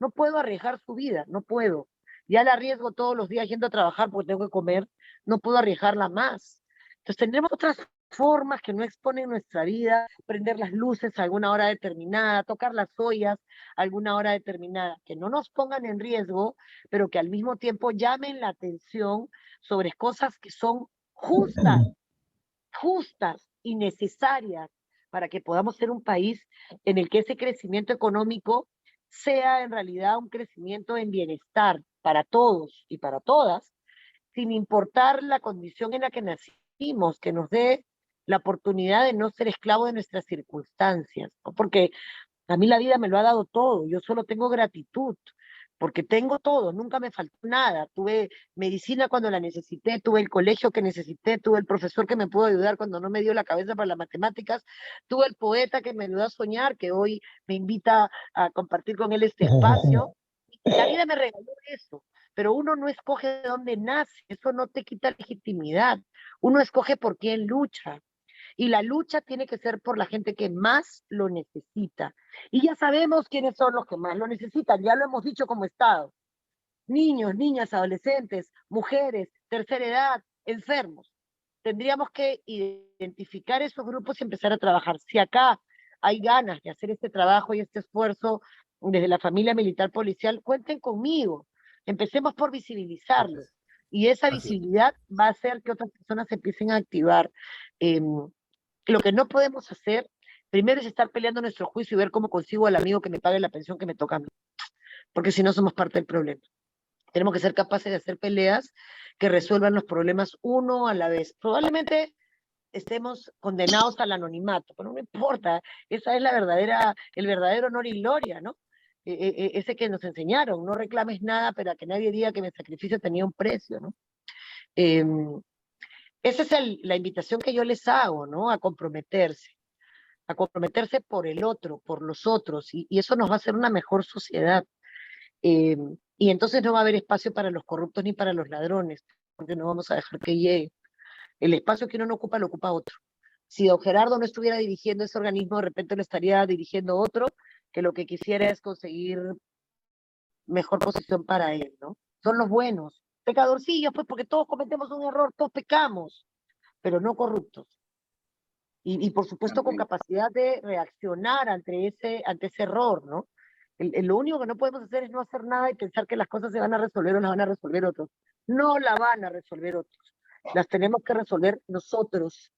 no puedo arriesgar su vida, no puedo. Ya la arriesgo todos los días yendo a trabajar porque tengo que comer, no puedo arriesgarla más. Entonces tendremos otras formas que no exponen nuestra vida, prender las luces a alguna hora determinada, tocar las ollas a alguna hora determinada, que no nos pongan en riesgo, pero que al mismo tiempo llamen la atención sobre cosas que son justas y necesarias para que podamos ser un país en el que ese crecimiento económico sea en realidad un crecimiento en bienestar para todos y para todas, sin importar la condición en la que nacimos, que nos dé la oportunidad de no ser esclavo de nuestras circunstancias, ¿no? Porque a mí la vida me lo ha dado todo, yo solo tengo gratitud, porque tengo todo, nunca me faltó nada. Tuve medicina cuando la necesité, tuve el colegio que necesité, tuve el profesor que me pudo ayudar cuando no me dio la cabeza para las matemáticas, tuve el poeta que me ayudó a soñar, que hoy me invita a compartir con él este espacio. La vida me regaló eso, pero uno no escoge de dónde nace, eso no te quita legitimidad. Uno escoge por quién lucha. Y la lucha tiene que ser por la gente que más lo necesita. Y ya sabemos quiénes son los que más lo necesitan, ya lo hemos dicho como Estado. Niños, niñas, adolescentes, mujeres, tercera edad, enfermos. Tendríamos que identificar esos grupos y empezar a trabajar. Si acá hay ganas de hacer este trabajo y este esfuerzo desde la familia militar policial, cuenten conmigo. Empecemos por visibilizarlo. Y esa visibilidad va a hacer que otras personas se empiecen a activar. Lo que no podemos hacer, primero es estar peleando nuestro juicio y ver cómo consigo al amigo que me pague la pensión que me toca a mí, porque si no somos parte del problema. Tenemos que ser capaces de hacer peleas que resuelvan los problemas uno a la vez. Probablemente estemos condenados al anonimato, pero no importa, esa es el verdadero honor y gloria, ¿no? Ese que nos enseñaron, no reclames nada, pero a que nadie diga que mi sacrificio tenía un precio, ¿no? Esa es la invitación que yo les hago, ¿no? A comprometerse por el otro, por los otros, y eso nos va a hacer una mejor sociedad. Y entonces no va a haber espacio para los corruptos ni para los ladrones, porque no vamos a dejar que llegue. El espacio que uno no ocupa, lo ocupa otro. Si don Gerardo no estuviera dirigiendo ese organismo, de repente lo estaría dirigiendo otro, que lo que quisiera es conseguir mejor posición para él, ¿no? Son los buenos. Pecadorcillos, pues, porque todos cometemos un error, todos pecamos, pero no corruptos. Y por supuesto con capacidad de reaccionar ante ese error, ¿no? Lo único que no podemos hacer es no hacer nada y pensar que las cosas se van a resolver o las van a resolver otros. No la van a resolver otros. Las tenemos que resolver nosotros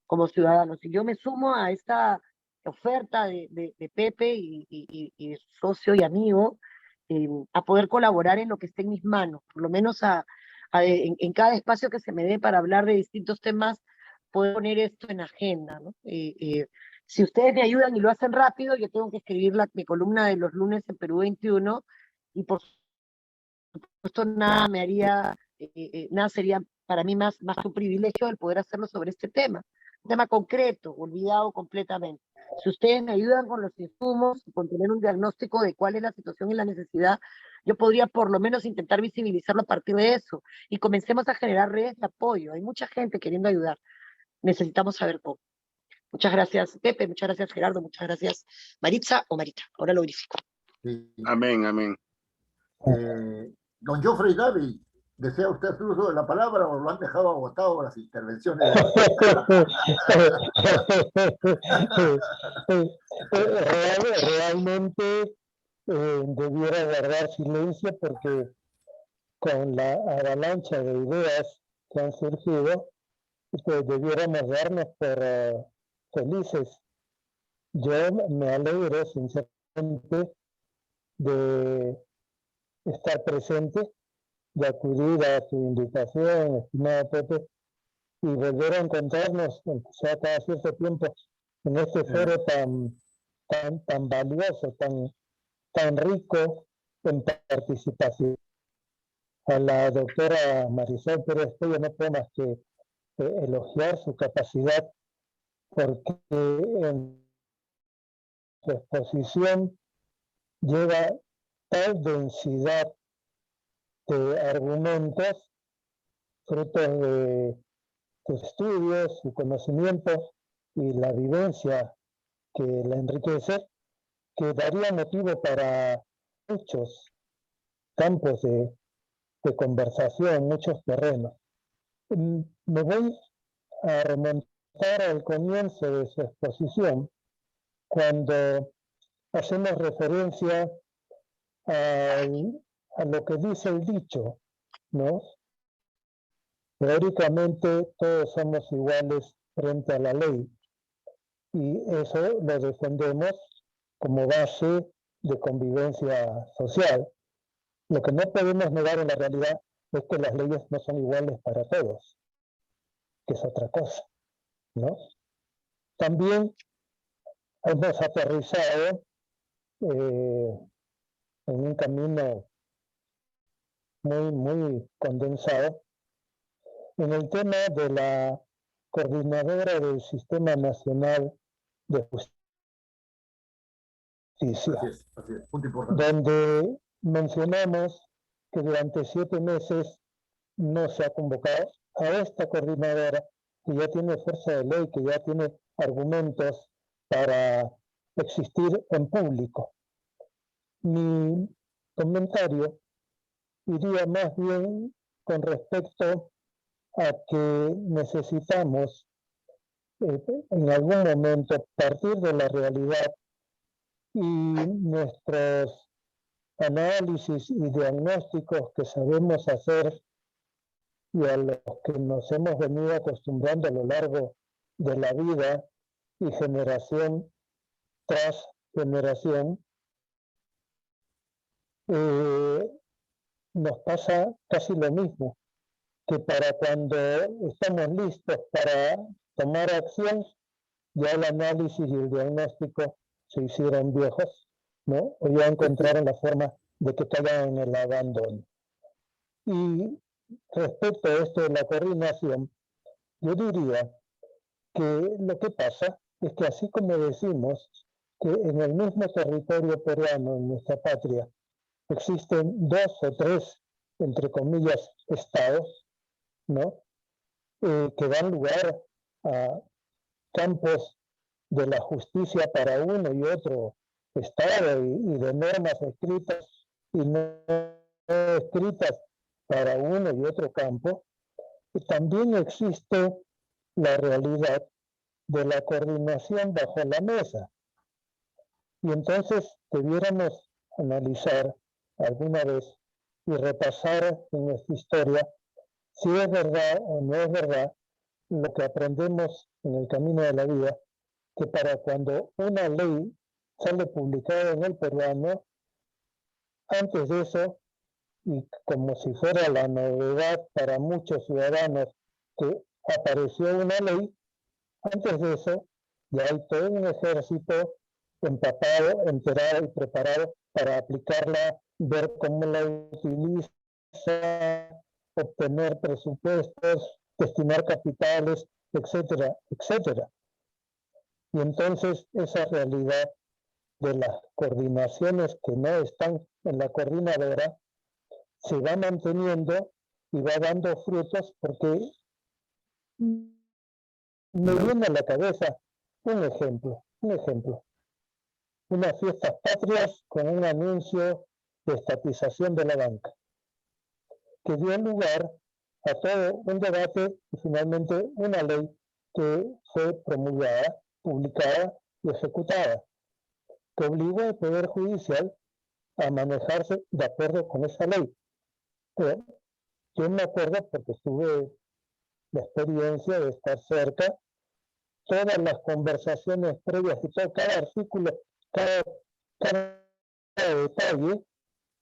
como ciudadanos. Y yo me sumo a esta oferta de Pepe y de socio y amigo a poder colaborar en lo que esté en mis manos, por lo menos en cada espacio que se me dé para hablar de distintos temas, poder poner esto en agenda, ¿no? Si ustedes me ayudan y lo hacen rápido, yo tengo que escribir mi columna de los lunes en Perú 21 y por supuesto nada sería para mí más un privilegio el poder hacerlo sobre este tema, un tema concreto, olvidado completamente. Si ustedes me ayudan con los insumos, con tener un diagnóstico de cuál es la situación y la necesidad, yo podría por lo menos intentar visibilizarlo a partir de eso y comencemos a generar redes de apoyo. Hay mucha gente queriendo ayudar. Necesitamos saber cómo. Muchas gracias, Pepe, muchas gracias, Gerardo, muchas gracias, Maritza o Marita. Ahora lo verifico. Sí. Amén, amén. Don Geoffrey Gaby, ¿desea usted el uso de la palabra o lo han dejado agotado las intervenciones? Realmente debiera guardar silencio porque con la avalancha de ideas que han surgido, pues debiéramos darnos por felices. Yo me alegro sinceramente de estar presente, de acudir a tu invitación, estimado Pepe, y volver a encontrarnos, aunque sea cada cierto tiempo, en este foro tan valioso, tan rico en participación. A la doctora Marisol Pérez Cuello no puedo más que elogiar su capacidad, porque en su exposición lleva tal densidad de argumentos, frutos de sus estudios, su conocimiento y la vivencia que la enriquece, que daría motivo para muchos campos de conversación, muchos terrenos. Me voy a remontar al comienzo de su exposición, cuando hacemos referencia a lo que dice el dicho, ¿no? Teóricamente todos somos iguales frente a la ley, y eso lo defendemos como base de convivencia social. Lo que no podemos negar en la realidad es que las leyes no son iguales para todos, que es otra cosa, ¿no? También hemos aterrizado en un camino muy condensado en el tema de la coordinadora del Sistema Nacional de Justicia, Así es, punto importante. donde mencionamos que durante 7 meses no se ha convocado a esta coordinadora, que ya tiene fuerza de ley, que ya tiene argumentos para existir en público. Mi comentario iría más bien con respecto a que necesitamos en algún momento partir de la realidad, y nuestros análisis y diagnósticos que sabemos hacer y a los que nos hemos venido acostumbrando a lo largo de la vida y generación tras generación, nos pasa casi lo mismo, que para cuando estamos listos para tomar acción, ya el análisis y el diagnóstico se hicieron viejos, ¿no? O ya encontraron la forma de que caigan en el abandono. Y respecto a esto de la coordinación, yo diría que lo que pasa es que, así como decimos que en el mismo territorio peruano, en nuestra patria, existen 2 o 3, entre comillas, estados, ¿no? Que dan lugar a campos de la justicia para uno y otro estado, y de normas escritas y no escritas para uno y otro campo. Y también existe la realidad de la coordinación bajo la mesa. Y entonces debiéramos analizar alguna vez y repasar en nuestra historia si es verdad o no es verdad lo que aprendemos en el camino de la vida, que para cuando una ley sale publicada en el peruano, antes de eso, y como si fuera la novedad para muchos ciudadanos que apareció una ley, antes de eso ya hay todo un ejército empapado, enterado y preparado para aplicarla, ver cómo la utiliza, obtener presupuestos, destinar capitales, etcétera, etcétera. Y entonces esa realidad de las coordinaciones que no están en la coordinadora se va manteniendo y va dando frutos, porque me viene a la cabeza un ejemplo. Unas fiestas patrias con un anuncio de estatización de la banca. que dio lugar a todo un debate y finalmente una ley que fue promulgada, publicada y ejecutada, que obligó al Poder Judicial a manejarse de acuerdo con esa ley. Yo me acuerdo porque tuve la experiencia de estar cerca, todas las conversaciones previas y todo, cada artículo, cada detalle,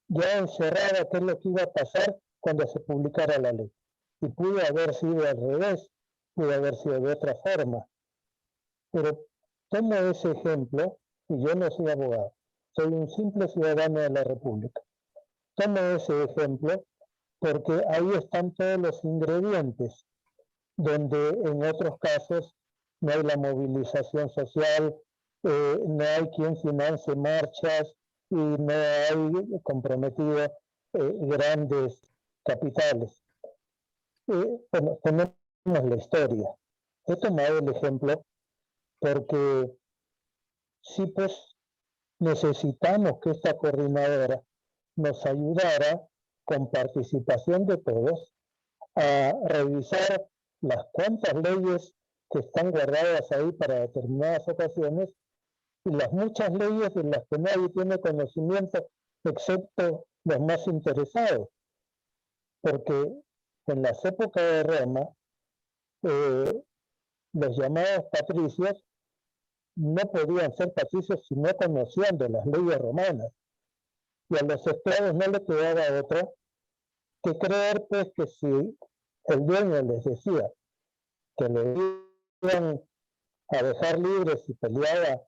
ya encerraba qué es lo que iba a pasar cuando se publicara la ley. Y pudo haber sido al revés, pudo haber sido de otra forma. Pero tomo ese ejemplo, y yo no soy abogado, soy un simple ciudadano de la República. Tomo ese ejemplo porque ahí están todos los ingredientes, donde en otros casos no hay la movilización social, no hay quien financie marchas y no hay comprometido grandes capitales. Bueno, tenemos la historia. He tomado el ejemplo porque sí, pues necesitamos que esta coordinadora nos ayudara con participación de todos a revisar las cuantas leyes que están guardadas ahí para determinadas ocasiones y las muchas leyes de las que nadie tiene conocimiento excepto los más interesados. Porque en las épocas de Roma, los llamados patricios no podían ser patricios si no conocían de las leyes romanas. Y a los esclavos no les quedaba otro que creer, pues, que si el dueño les decía que le iban a dejar libres y peleaba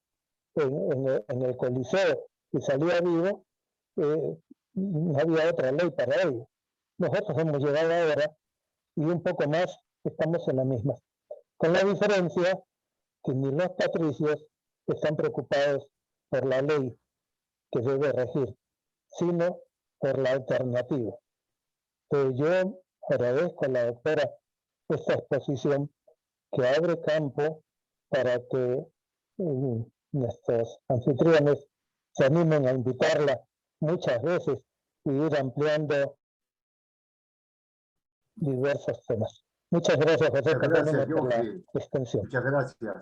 en el Coliseo y salía vivo, no había otra ley para ello. Nosotros hemos llegado ahora y un poco más estamos en la misma, con la diferencia que ni los patricios están preocupados por la ley que debe regir, sino por la alternativa. Yo agradezco a la doctora esta exposición que abre campo para que nuestros anfitriones se animen a invitarla muchas veces y ir ampliando diversos temas. Muchas gracias, José, por la extensión. Muchas gracias.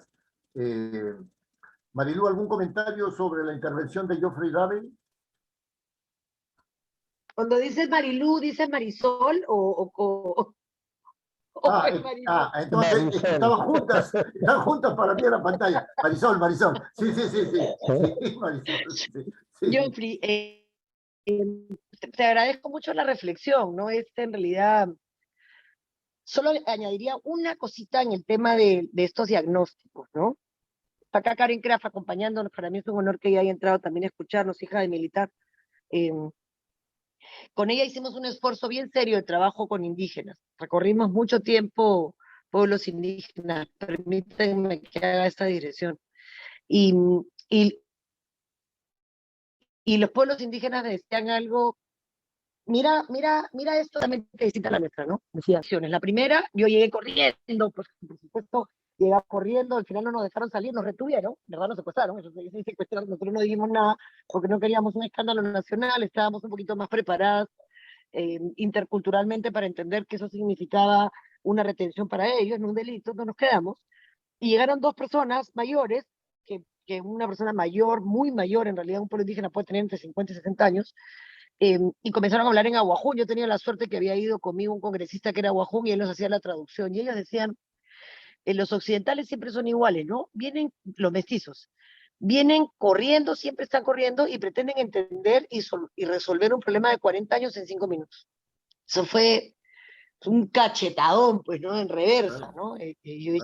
Marilu, ¿algún comentario sobre la intervención de Geoffrey Ravel? Cuando dices Marilu, ¿dices Marisol entonces estaban juntas para mí en la pantalla. Marisol. Sí, Marisol. Sí. Geoffrey, te agradezco mucho la reflexión, ¿no? En realidad, solo añadiría una cosita en el tema de estos diagnósticos, ¿no? Está acá Karen Kraft acompañándonos, para mí es un honor que ella haya entrado también a escucharnos, hija de militar. Con ella hicimos un esfuerzo bien serio de trabajo con indígenas. Recorrimos mucho tiempo pueblos indígenas, permítanme que haga esta dirección. Y los pueblos indígenas decían algo, mira esto, también distinta a la nuestra, ¿no? Decía, la primera, yo llegué corriendo, pues por supuesto, llegaba corriendo, al final no nos dejaron salir, nos retuvieron, ¿verdad? Nos secuestraron, nosotros no dijimos nada porque no queríamos un escándalo nacional, estábamos un poquito más preparadas interculturalmente para entender que eso significaba una retención para ellos, no un delito, no nos quedamos. Y llegaron dos personas mayores, que una persona mayor, muy mayor, en realidad un pueblo indígena puede tener entre 50 y 60 años, y comenzaron a hablar en aguajún. Yo tenía la suerte que había ido conmigo un congresista que era aguajún y él nos hacía la traducción, y ellos decían, los occidentales siempre son iguales, ¿no? Vienen los mestizos, vienen corriendo, siempre están corriendo y pretenden entender y resolver un problema de 40 años en 5 minutos. Eso fue un cachetadón, pues, ¿no? En reversa, ¿no? Yo dije,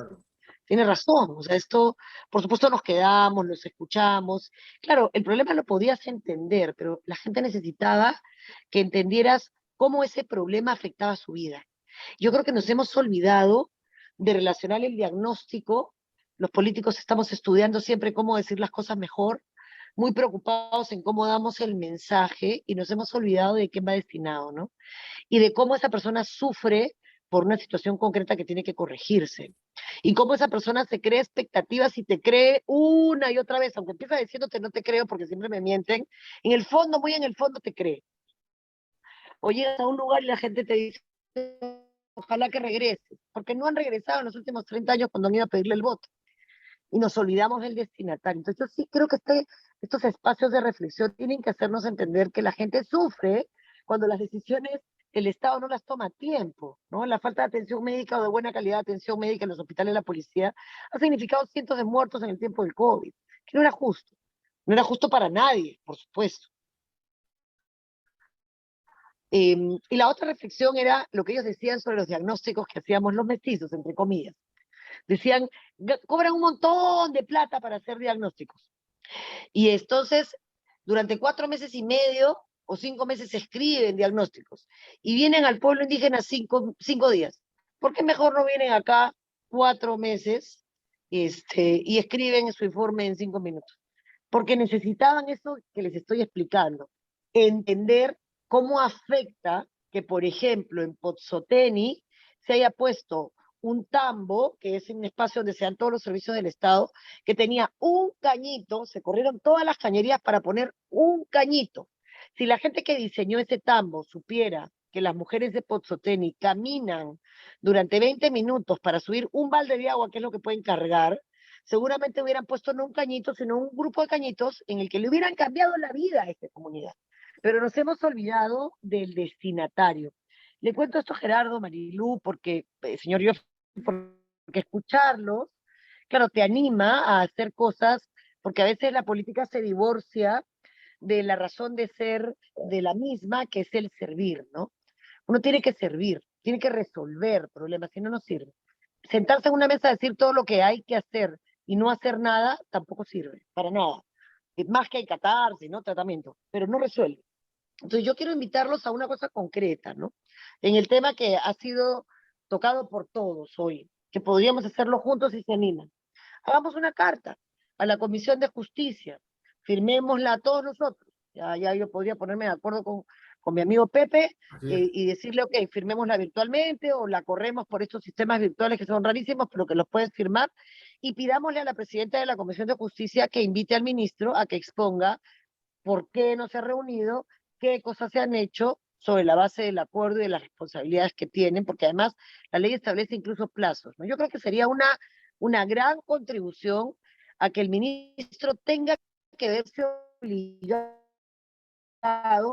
tiene razón, o sea, esto, por supuesto nos quedamos, nos escuchamos. Claro, el problema lo podías entender, pero la gente necesitaba que entendieras cómo ese problema afectaba su vida. Yo creo que nos hemos olvidado de relacionar el diagnóstico. Los políticos estamos estudiando siempre cómo decir las cosas mejor, muy preocupados en cómo damos el mensaje y nos hemos olvidado de qué va destinado, ¿no? Y de cómo esa persona sufre por una situación concreta que tiene que corregirse. Y cómo esa persona se cree expectativas y te cree una y otra vez, aunque empieza diciéndote no te creo porque siempre me mienten, en el fondo, muy en el fondo te cree. o llegas a un lugar y la gente te dice, ojalá que regreses, porque no han regresado en los últimos 30 años cuando han ido a pedirle el voto. Y nos olvidamos del destinatario. Entonces yo sí creo que estos espacios de reflexión tienen que hacernos entender que la gente sufre cuando las decisiones el Estado no las toma a tiempo, ¿no? La falta de atención médica o de buena calidad de atención médica en los hospitales de la policía ha significado cientos de muertos en el tiempo del COVID, que no era justo. No era justo para nadie, por supuesto. Y la otra reflexión era lo que ellos decían sobre los diagnósticos que hacíamos los mestizos, entre comillas. Decían, cobran un montón de plata para hacer diagnósticos. Y entonces, durante 4 meses y medio o 5 meses se escriben diagnósticos. Y vienen al pueblo indígena 5 días. ¿Por qué mejor no vienen acá 4 meses y escriben su informe en 5 minutos? Porque necesitaban eso que les estoy explicando. Entender cómo afecta que, por ejemplo, en Pozzoteni se haya puesto un tambo, que es un espacio donde se dan todos los servicios del Estado, que tenía un cañito, se corrieron todas las cañerías para poner un cañito. Si la gente que diseñó ese tambo supiera que las mujeres de Pozzoteni caminan durante 20 minutos para subir un balde de agua, que es lo que pueden cargar, seguramente hubieran puesto no un cañito, sino un grupo de cañitos en el que le hubieran cambiado la vida a esta comunidad. Pero nos hemos olvidado del destinatario. Le cuento esto a Gerardo, Marilú, porque, señor Joffrey, porque escucharlos, claro, te anima a hacer cosas, porque a veces la política se divorcia de la razón de ser de la misma, que es el servir, ¿no? Uno tiene que servir, tiene que resolver problemas, si no, no sirve. Sentarse en una mesa a decir todo lo que hay que hacer y no hacer nada, tampoco sirve, para nada. Más que hay catarsis, ¿no? Tratamiento, pero no resuelve. Entonces yo quiero invitarlos a una cosa concreta, ¿no? En el tema que ha sido tocado por todos hoy, que podríamos hacerlo juntos si se animan. Hagamos una carta a la Comisión de Justicia, firmémosla a todos nosotros. Ya yo podría ponerme de acuerdo con mi amigo Pepe y decirle, ok, firmémosla virtualmente o la corremos por estos sistemas virtuales que son rarísimos, pero que los puedes firmar, y pidámosle a la presidenta de la Comisión de Justicia que invite al ministro a que exponga por qué no se ha reunido, qué cosas se han hecho sobre la base del acuerdo y de las responsabilidades que tienen, porque además la ley establece incluso plazos, ¿no? Yo creo que sería una gran contribución a que el ministro tenga que verse obligado,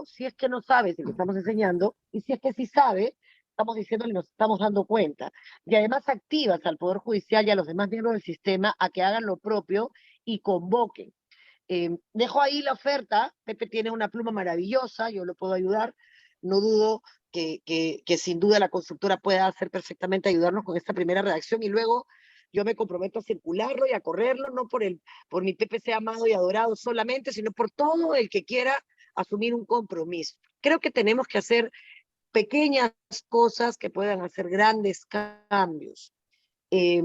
si es que no sabe si lo estamos enseñando, y si es que sí sabe, estamos diciendo y nos estamos dando cuenta. Y además activas al Poder Judicial y a los demás miembros del sistema a que hagan lo propio y convoquen. Dejo ahí la oferta. Pepe tiene una pluma maravillosa, yo lo puedo ayudar. No dudo que sin duda la constructora pueda hacer perfectamente ayudarnos con esta primera redacción, y luego yo me comprometo a circularlo y a correrlo, no por mi PPC amado y adorado solamente, sino por todo el que quiera asumir un compromiso. Creo que tenemos que hacer pequeñas cosas que puedan hacer grandes cambios. Y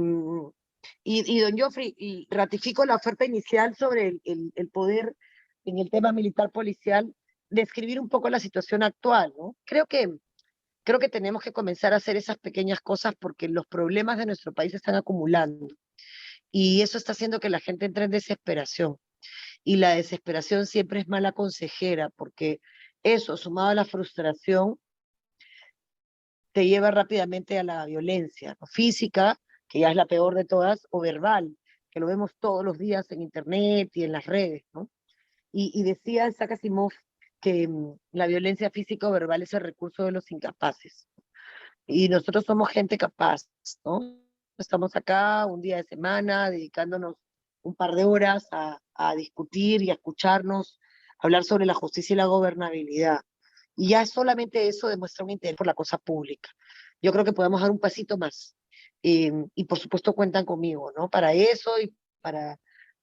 don Joffrey, ratifico la oferta inicial sobre el poder en el tema militar policial, describir un poco la situación actual, ¿no? Creo que tenemos que comenzar a hacer esas pequeñas cosas porque los problemas de nuestro país se están acumulando y eso está haciendo que la gente entre en desesperación. Y la desesperación siempre es mala consejera, porque eso, sumado a la frustración, te lleva rápidamente a la violencia, ¿no? Física, que ya es la peor de todas, o verbal, que lo vemos todos los días en internet y en las redes, ¿no? Y decía Isaac Asimov que la violencia física o verbal es el recurso de los incapaces. Y nosotros somos gente capaz, ¿no? Estamos acá un día de semana dedicándonos un par de horas a discutir y a escucharnos, a hablar sobre la justicia y la gobernabilidad. Y ya solamente eso demuestra un interés por la cosa pública. Yo creo que podemos dar un pasito más. Y por supuesto cuentan conmigo, ¿no? Para eso y para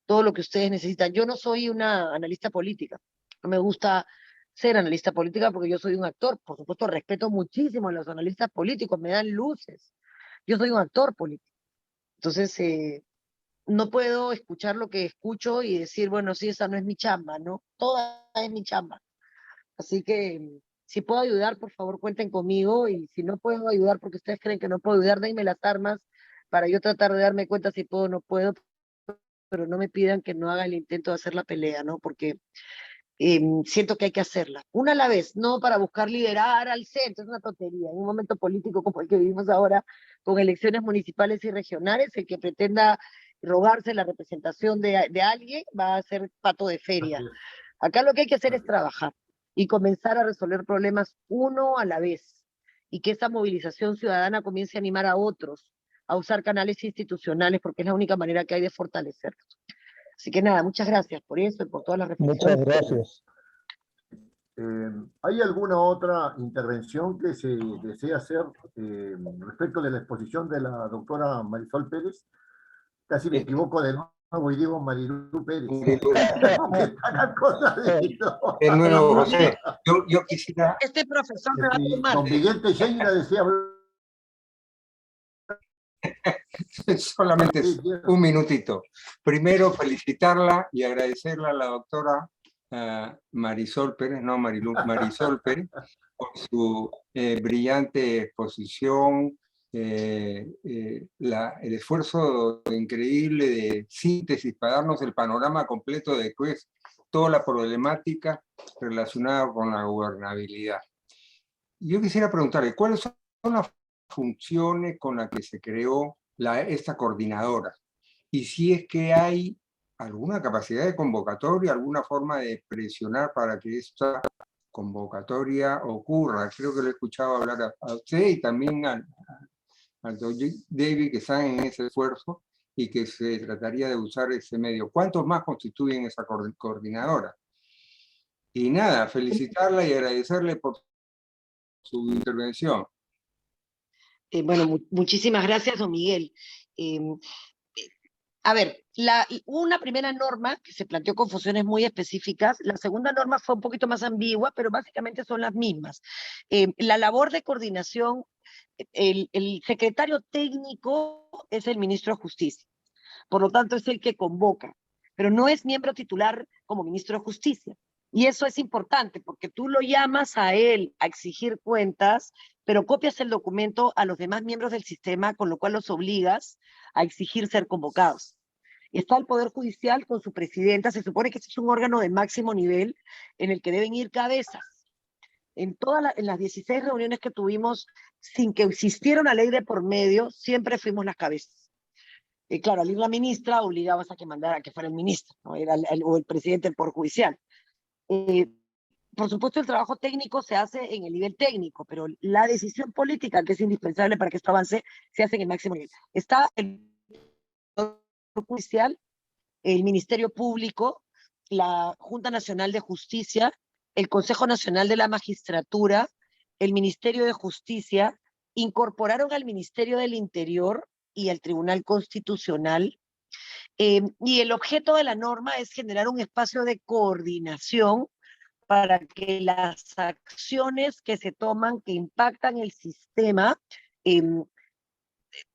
todo lo que ustedes necesitan. Yo no soy una analista política. No me gusta ser analista política porque yo soy un actor. Por supuesto, respeto muchísimo a los analistas políticos, me dan luces. Yo soy un actor político. Entonces, no puedo escuchar lo que escucho y decir, bueno, sí, esa no es mi chamba, ¿no? Toda es mi chamba. Así que, si puedo ayudar, por favor, cuenten conmigo. Y si no puedo ayudar porque ustedes creen que no puedo ayudar, denme las armas para yo tratar de darme cuenta si puedo o no puedo, pero no me pidan que no haga el intento de hacer la pelea, ¿no? Porque siento que hay que hacerla. Una a la vez, no para buscar liderar al centro, es una tontería. En un momento político como el que vivimos ahora, con elecciones municipales y regionales, el que pretenda robarse la representación de alguien va a ser pato de feria. Así es, Acá lo que hay que hacer es así es. trabajar y comenzar a resolver problemas uno a la vez, y que esa movilización ciudadana comience a animar a otros a usar canales institucionales, porque es la única manera que hay de fortalecerlos. Así que nada, muchas gracias por eso y por todas las reflexiones. Muchas gracias. ¿Hay alguna otra intervención que se desea hacer respecto de la exposición de la doctora Marisol Pérez? Casi me equivoco de nuevo y digo Marilú Pérez. Marilu. Porque está la cosa de... De nuevo, José, yo quisiera, Este profesor me va a Sí, tomar. don Miguel Teixeira decía... solamente Sí, sí. un minutito. Primero, felicitarla y agradecerle a la doctora Marisol Pérez, no Marilu, Marisol Pérez, por su brillante exposición, el esfuerzo increíble de síntesis para darnos el panorama completo de qué es toda la problemática relacionada con la gobernabilidad. Yo quisiera preguntarle, ¿cuáles son las funciones con las que se creó esta coordinadora? Y si es que hay alguna capacidad de convocatoria, alguna forma de presionar para que esta convocatoria ocurra. Creo que lo he escuchado hablar a usted y también al doctor David, que están en ese esfuerzo y que se trataría de usar ese medio. ¿Cuántos más constituyen esa coordinadora? Y nada, felicitarla y agradecerle por su intervención. Bueno, muchísimas gracias, don Miguel. A ver, una primera norma que se planteó con funciones muy específicas, la segunda norma fue un poquito más ambigua, pero básicamente son las mismas. La labor de coordinación, el secretario técnico es el ministro de Justicia, por lo tanto es el que convoca, pero no es miembro titular como ministro de Justicia. Y eso es importante porque tú lo llamas a él a exigir cuentas, pero copias el documento a los demás miembros del sistema, con lo cual los obligas a exigir ser convocados. Está el Poder Judicial con su presidenta, se supone que este es un órgano de máximo nivel en el que deben ir cabezas. En las 16 reuniones que tuvimos, sin que existiera una ley de por medio, siempre fuimos las cabezas. Claro, al ir la ministra, obligabas a que mandara a que fuera el ministro, ¿no? Era o el presidente del Poder Judicial. Por supuesto, el trabajo técnico se hace en el nivel técnico, pero la decisión política, que es indispensable para que esto avance, se hace en el máximo nivel. Está el Poder Judicial, el Ministerio Público, la Junta Nacional de Justicia, el Consejo Nacional de la Magistratura, el Ministerio de Justicia, incorporaron al Ministerio del Interior y al Tribunal Constitucional, y el objeto de la norma es generar un espacio de coordinación para que las acciones que se toman, que impactan el sistema,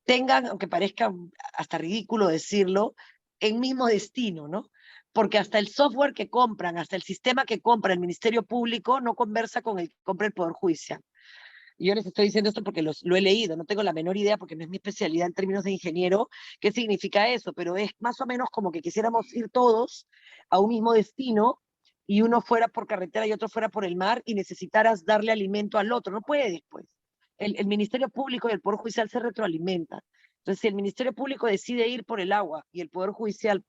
tengan, aunque parezca hasta ridículo decirlo, el mismo destino, ¿no? Porque hasta el software que compran, hasta el sistema que compra el Ministerio Público no conversa con el que compra el Poder Judicial. Y yo les estoy diciendo esto porque lo he leído, no tengo la menor idea porque no es mi especialidad en términos de ingeniero, qué significa eso, pero es más o menos como que quisiéramos ir todos a un mismo destino y uno fuera por carretera y otro fuera por el mar y necesitaras darle alimento al otro. No puedes, pues. El Ministerio Público y el Poder Judicial se retroalimentan. Entonces, si el Ministerio Público decide ir por el agua y el Poder Judicial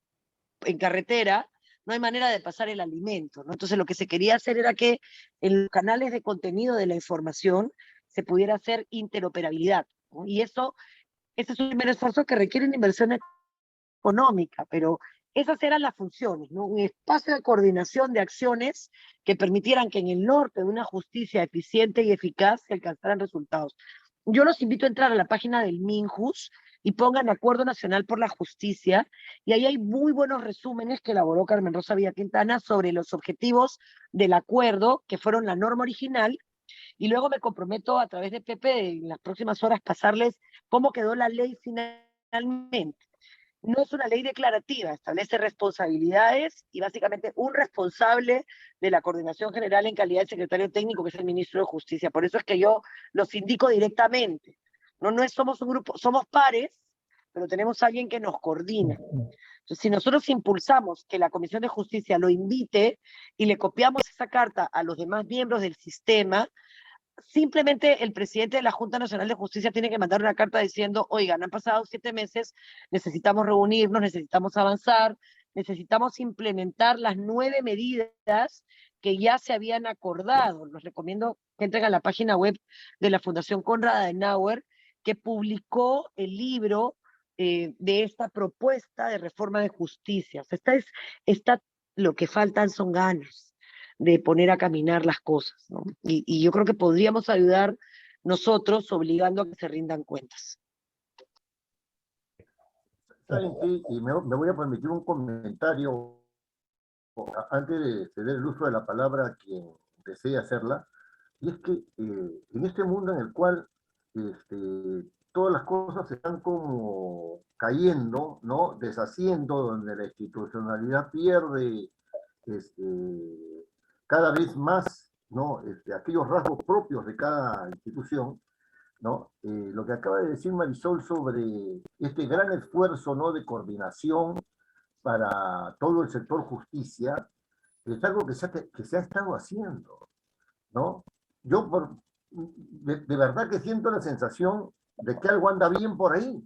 en carretera, no hay manera de pasar el alimento, ¿no? Entonces, lo que se quería hacer era que en los canales de contenido de la información se pudiera hacer interoperabilidad, ¿no? Y ese es un primer esfuerzo que requiere una inversión económica, pero esas eran las funciones, ¿no? Un espacio de coordinación de acciones que permitieran que en el norte de una justicia eficiente y eficaz se alcanzaran resultados. Yo los invito a entrar a la página del MINJUS y pongan Acuerdo Nacional por la Justicia, y ahí hay muy buenos resúmenes que elaboró Carmen Rosa Villaquintana sobre los objetivos del acuerdo, que fueron la norma original, y luego me comprometo a través de Pepe en las próximas horas pasarles cómo quedó la ley finalmente. No es una ley declarativa, establece responsabilidades y básicamente un responsable de la coordinación general en calidad de secretario técnico, que es el ministro de Justicia. Por eso es que yo los indico directamente. No somos un grupo, somos pares, pero tenemos a alguien que nos coordina. Entonces, si nosotros impulsamos que la Comisión de Justicia lo invite y le copiamos esa carta a los demás miembros del sistema, simplemente el presidente de la Junta Nacional de Justicia tiene que mandar una carta diciendo, oigan, han pasado 7 meses, necesitamos reunirnos, necesitamos avanzar, necesitamos implementar las 9 medidas que ya se habían acordado. Les recomiendo que entren a la página web de la Fundación Konrad Adenauer, que publicó el libro de esta propuesta de reforma de justicia. O sea, lo que faltan son ganas de poner a caminar las cosas, ¿no? Y yo creo que podríamos ayudar nosotros obligando a que se rindan cuentas. ¿Saben qué? Y me voy a permitir un comentario antes de ceder el uso de la palabra a quien desee hacerla, y es que en este mundo en el cual todas las cosas están como cayendo, ¿no? Deshaciendo, donde la institucionalidad pierde cada vez más, ¿no? Aquellos rasgos propios de cada institución, ¿no? Lo que acaba de decir Marisol sobre este gran esfuerzo, ¿no? De coordinación para todo el sector justicia, es algo que se ha estado haciendo, ¿no? Yo de verdad que siento la sensación de que algo anda bien por ahí,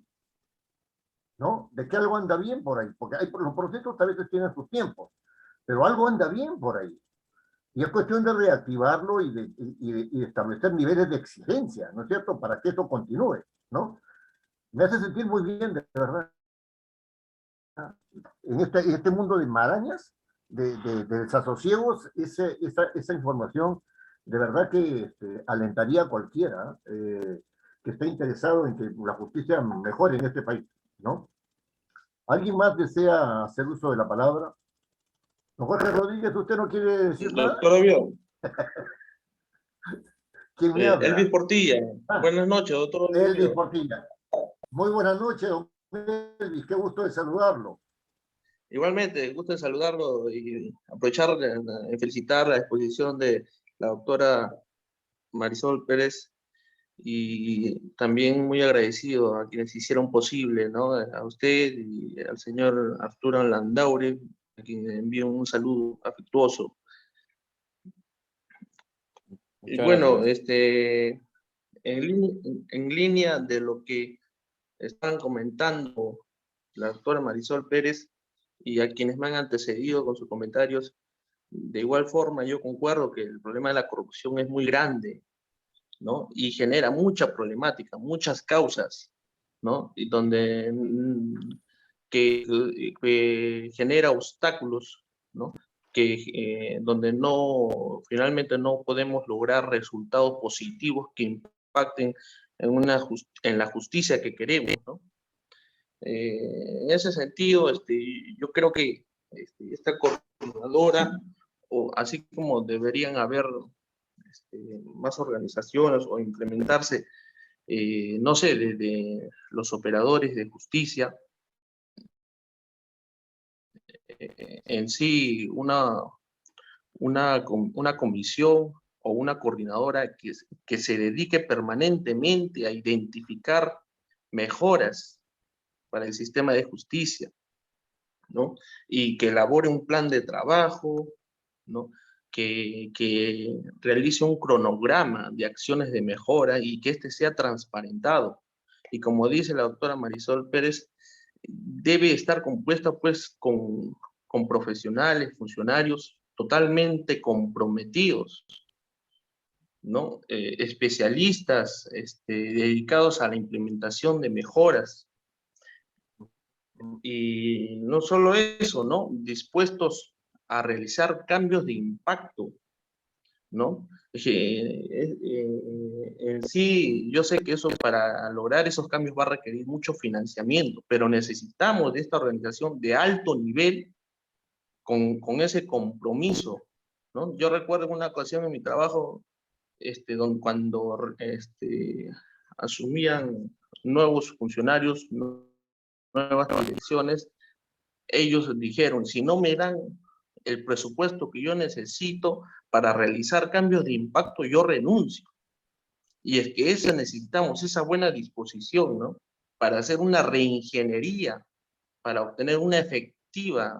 ¿no? De que algo anda bien por ahí, porque los procesos a veces tienen sus tiempos, pero algo anda bien por ahí. Y es cuestión de reactivarlo y de establecer niveles de exigencia, ¿no es cierto?, para que eso continúe, ¿no? Me hace sentir muy bien, de verdad, en este mundo de marañas, de desasosiegos, esa información, de verdad que alentaría a cualquiera que esté interesado en que la justicia mejore en este país, ¿no? ¿Alguien más desea hacer uso de la palabra? Don Jorge Rodríguez, ¿usted no quiere decir nada? Doctor Avión. ¿Quién me habla? Elvis Portilla. Buenas noches, doctor. Elvis Portilla. Muy buenas noches, don Elvis. Qué gusto de saludarlo. Igualmente, gusto en saludarlo y aprovechar en felicitar la exposición de la doctora Marisol Pérez, y también muy agradecido a quienes hicieron posible, ¿no? A usted y al señor Arturo Landaure, a quien envío un saludo afectuoso. Y bueno, en línea de lo que están comentando la doctora Marisol Pérez y a quienes me han antecedido con sus comentarios, de igual forma yo concuerdo que el problema de la corrupción es muy grande, ¿no? Y genera mucha problemática, muchas causas, ¿no? Y donde que genera obstáculos, ¿no? Donde finalmente no podemos lograr resultados positivos que impacten en la justicia que queremos, ¿no? En ese sentido, yo creo que esta coordinadora, o así como deberían haber más organizaciones o implementarse, no sé, desde los operadores de justicia, en sí una comisión o una coordinadora que se dedique permanentemente a identificar mejoras para el sistema de justicia, ¿no? Y que elabore un plan de trabajo, ¿no? Que realice un cronograma de acciones de mejora y que sea transparentado. Y como dice la doctora Marisol Pérez, debe estar compuesta pues con profesionales, funcionarios totalmente comprometidos, ¿no? Especialistas dedicados a la implementación de mejoras. Y no solo eso, ¿no? Dispuestos a realizar cambios de impacto, ¿no? En sí, yo sé que eso, para lograr esos cambios va a requerir mucho financiamiento, pero necesitamos de esta organización de alto nivel con ese compromiso, ¿no? Yo recuerdo en una ocasión en mi trabajo, cuando asumían nuevos funcionarios, nuevas direcciones, ellos dijeron, si no me dan el presupuesto que yo necesito para realizar cambios de impacto, yo renuncio. Y es que necesitamos esa buena disposición, ¿no? Y esa para hacer una reingeniería, para obtener una efectiva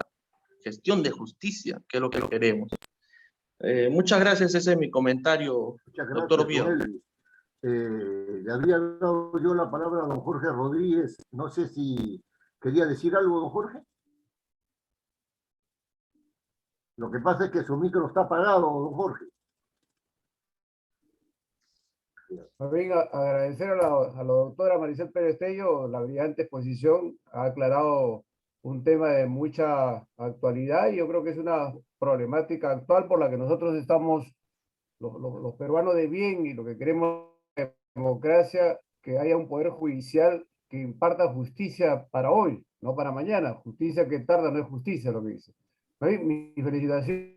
gestión de justicia, que es lo que queremos. Muchas gracias, ese es mi comentario, Muchas doctor gracias, Oviedo. don Elvis. Le había dado yo la palabra a don Jorge Rodríguez. No sé si quería decir algo, don Jorge. Lo que pasa es que su micro está apagado, don Jorge. También agradecer a la doctora Marisol Pérez Tello la brillante exposición, ha aclarado un tema de mucha actualidad y yo creo que es una problemática actual por la que nosotros estamos, los peruanos de bien y lo que queremos es democracia, que haya un poder judicial que imparta justicia para hoy, no para mañana. Justicia que tarda no es justicia, lo que dice. Mis felicitaciones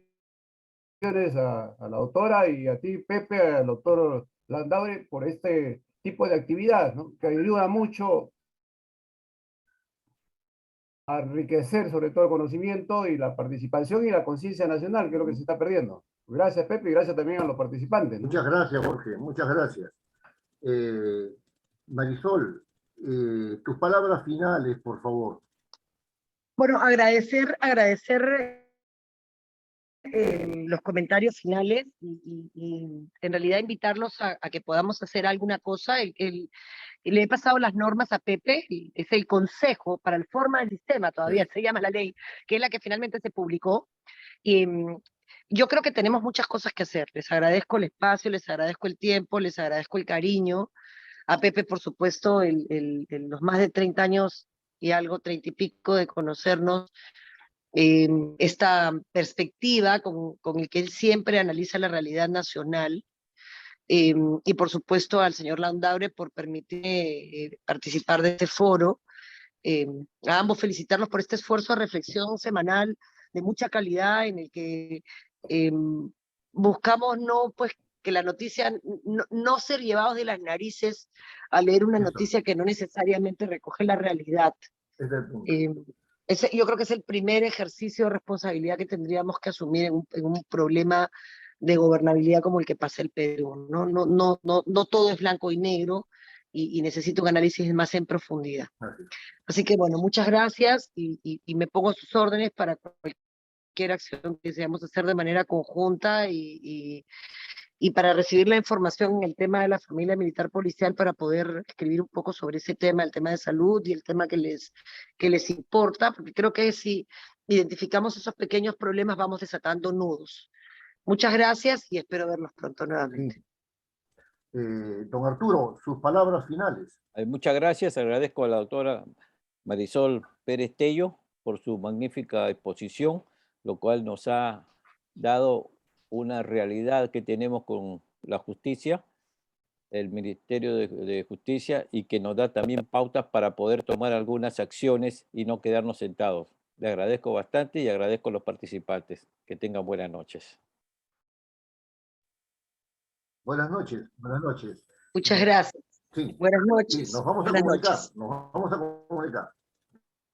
a la doctora y a ti, Pepe, al doctor Landauer, por este tipo de actividad, ¿no? Que ayuda mucho a enriquecer sobre todo el conocimiento y la participación y la conciencia nacional, que es lo que se está perdiendo. Gracias, Pepe, y gracias también a los participantes, ¿no? Muchas gracias, Jorge, muchas gracias. Marisol, tus palabras finales, por favor. Bueno, agradecer los comentarios finales y en realidad invitarlos a que podamos hacer alguna cosa. Le he pasado las normas a Pepe, es el consejo para la forma del sistema, todavía se llama la ley, que es la que finalmente se publicó. Y yo creo que tenemos muchas cosas que hacer. Les agradezco el espacio, les agradezco el tiempo, les agradezco el cariño. A Pepe, por supuesto, los más de 30 años y algo, 30 y pico de conocernos, esta perspectiva con el que él siempre analiza la realidad nacional, y por supuesto al señor Landauer por permitirme participar de este foro. A ambos felicitarlos por este esfuerzo de reflexión semanal de mucha calidad en el que buscamos no pues que la noticia, no ser llevados de las narices a leer una noticia que no necesariamente recoge la realidad. Yo creo que es el primer ejercicio de responsabilidad que tendríamos que asumir en un problema de gobernabilidad como el que pasa el Perú. No todo es blanco y negro y necesito un análisis más en profundidad. Así que bueno, muchas gracias y me pongo a sus órdenes para cualquier acción que deseamos hacer de manera conjunta y para recibir la información en el tema de la familia militar policial para poder escribir un poco sobre ese tema, el tema de salud y el tema que les importa, porque creo que si identificamos esos pequeños problemas vamos desatando nudos. Muchas gracias y espero verlos pronto nuevamente. Don Arturo, sus palabras finales. Muchas gracias, agradezco a la doctora Marisol Pérez Tello por su magnífica exposición, lo cual nos ha dado una realidad que tenemos con la justicia, el Ministerio de Justicia, y que nos da también pautas para poder tomar algunas acciones y no quedarnos sentados. Le agradezco bastante y agradezco a los participantes. Que tengan buenas noches. Buenas noches, buenas noches. Muchas gracias. Sí. Buenas noches. Sí, nos vamos a comunicar, nos vamos a comunicar.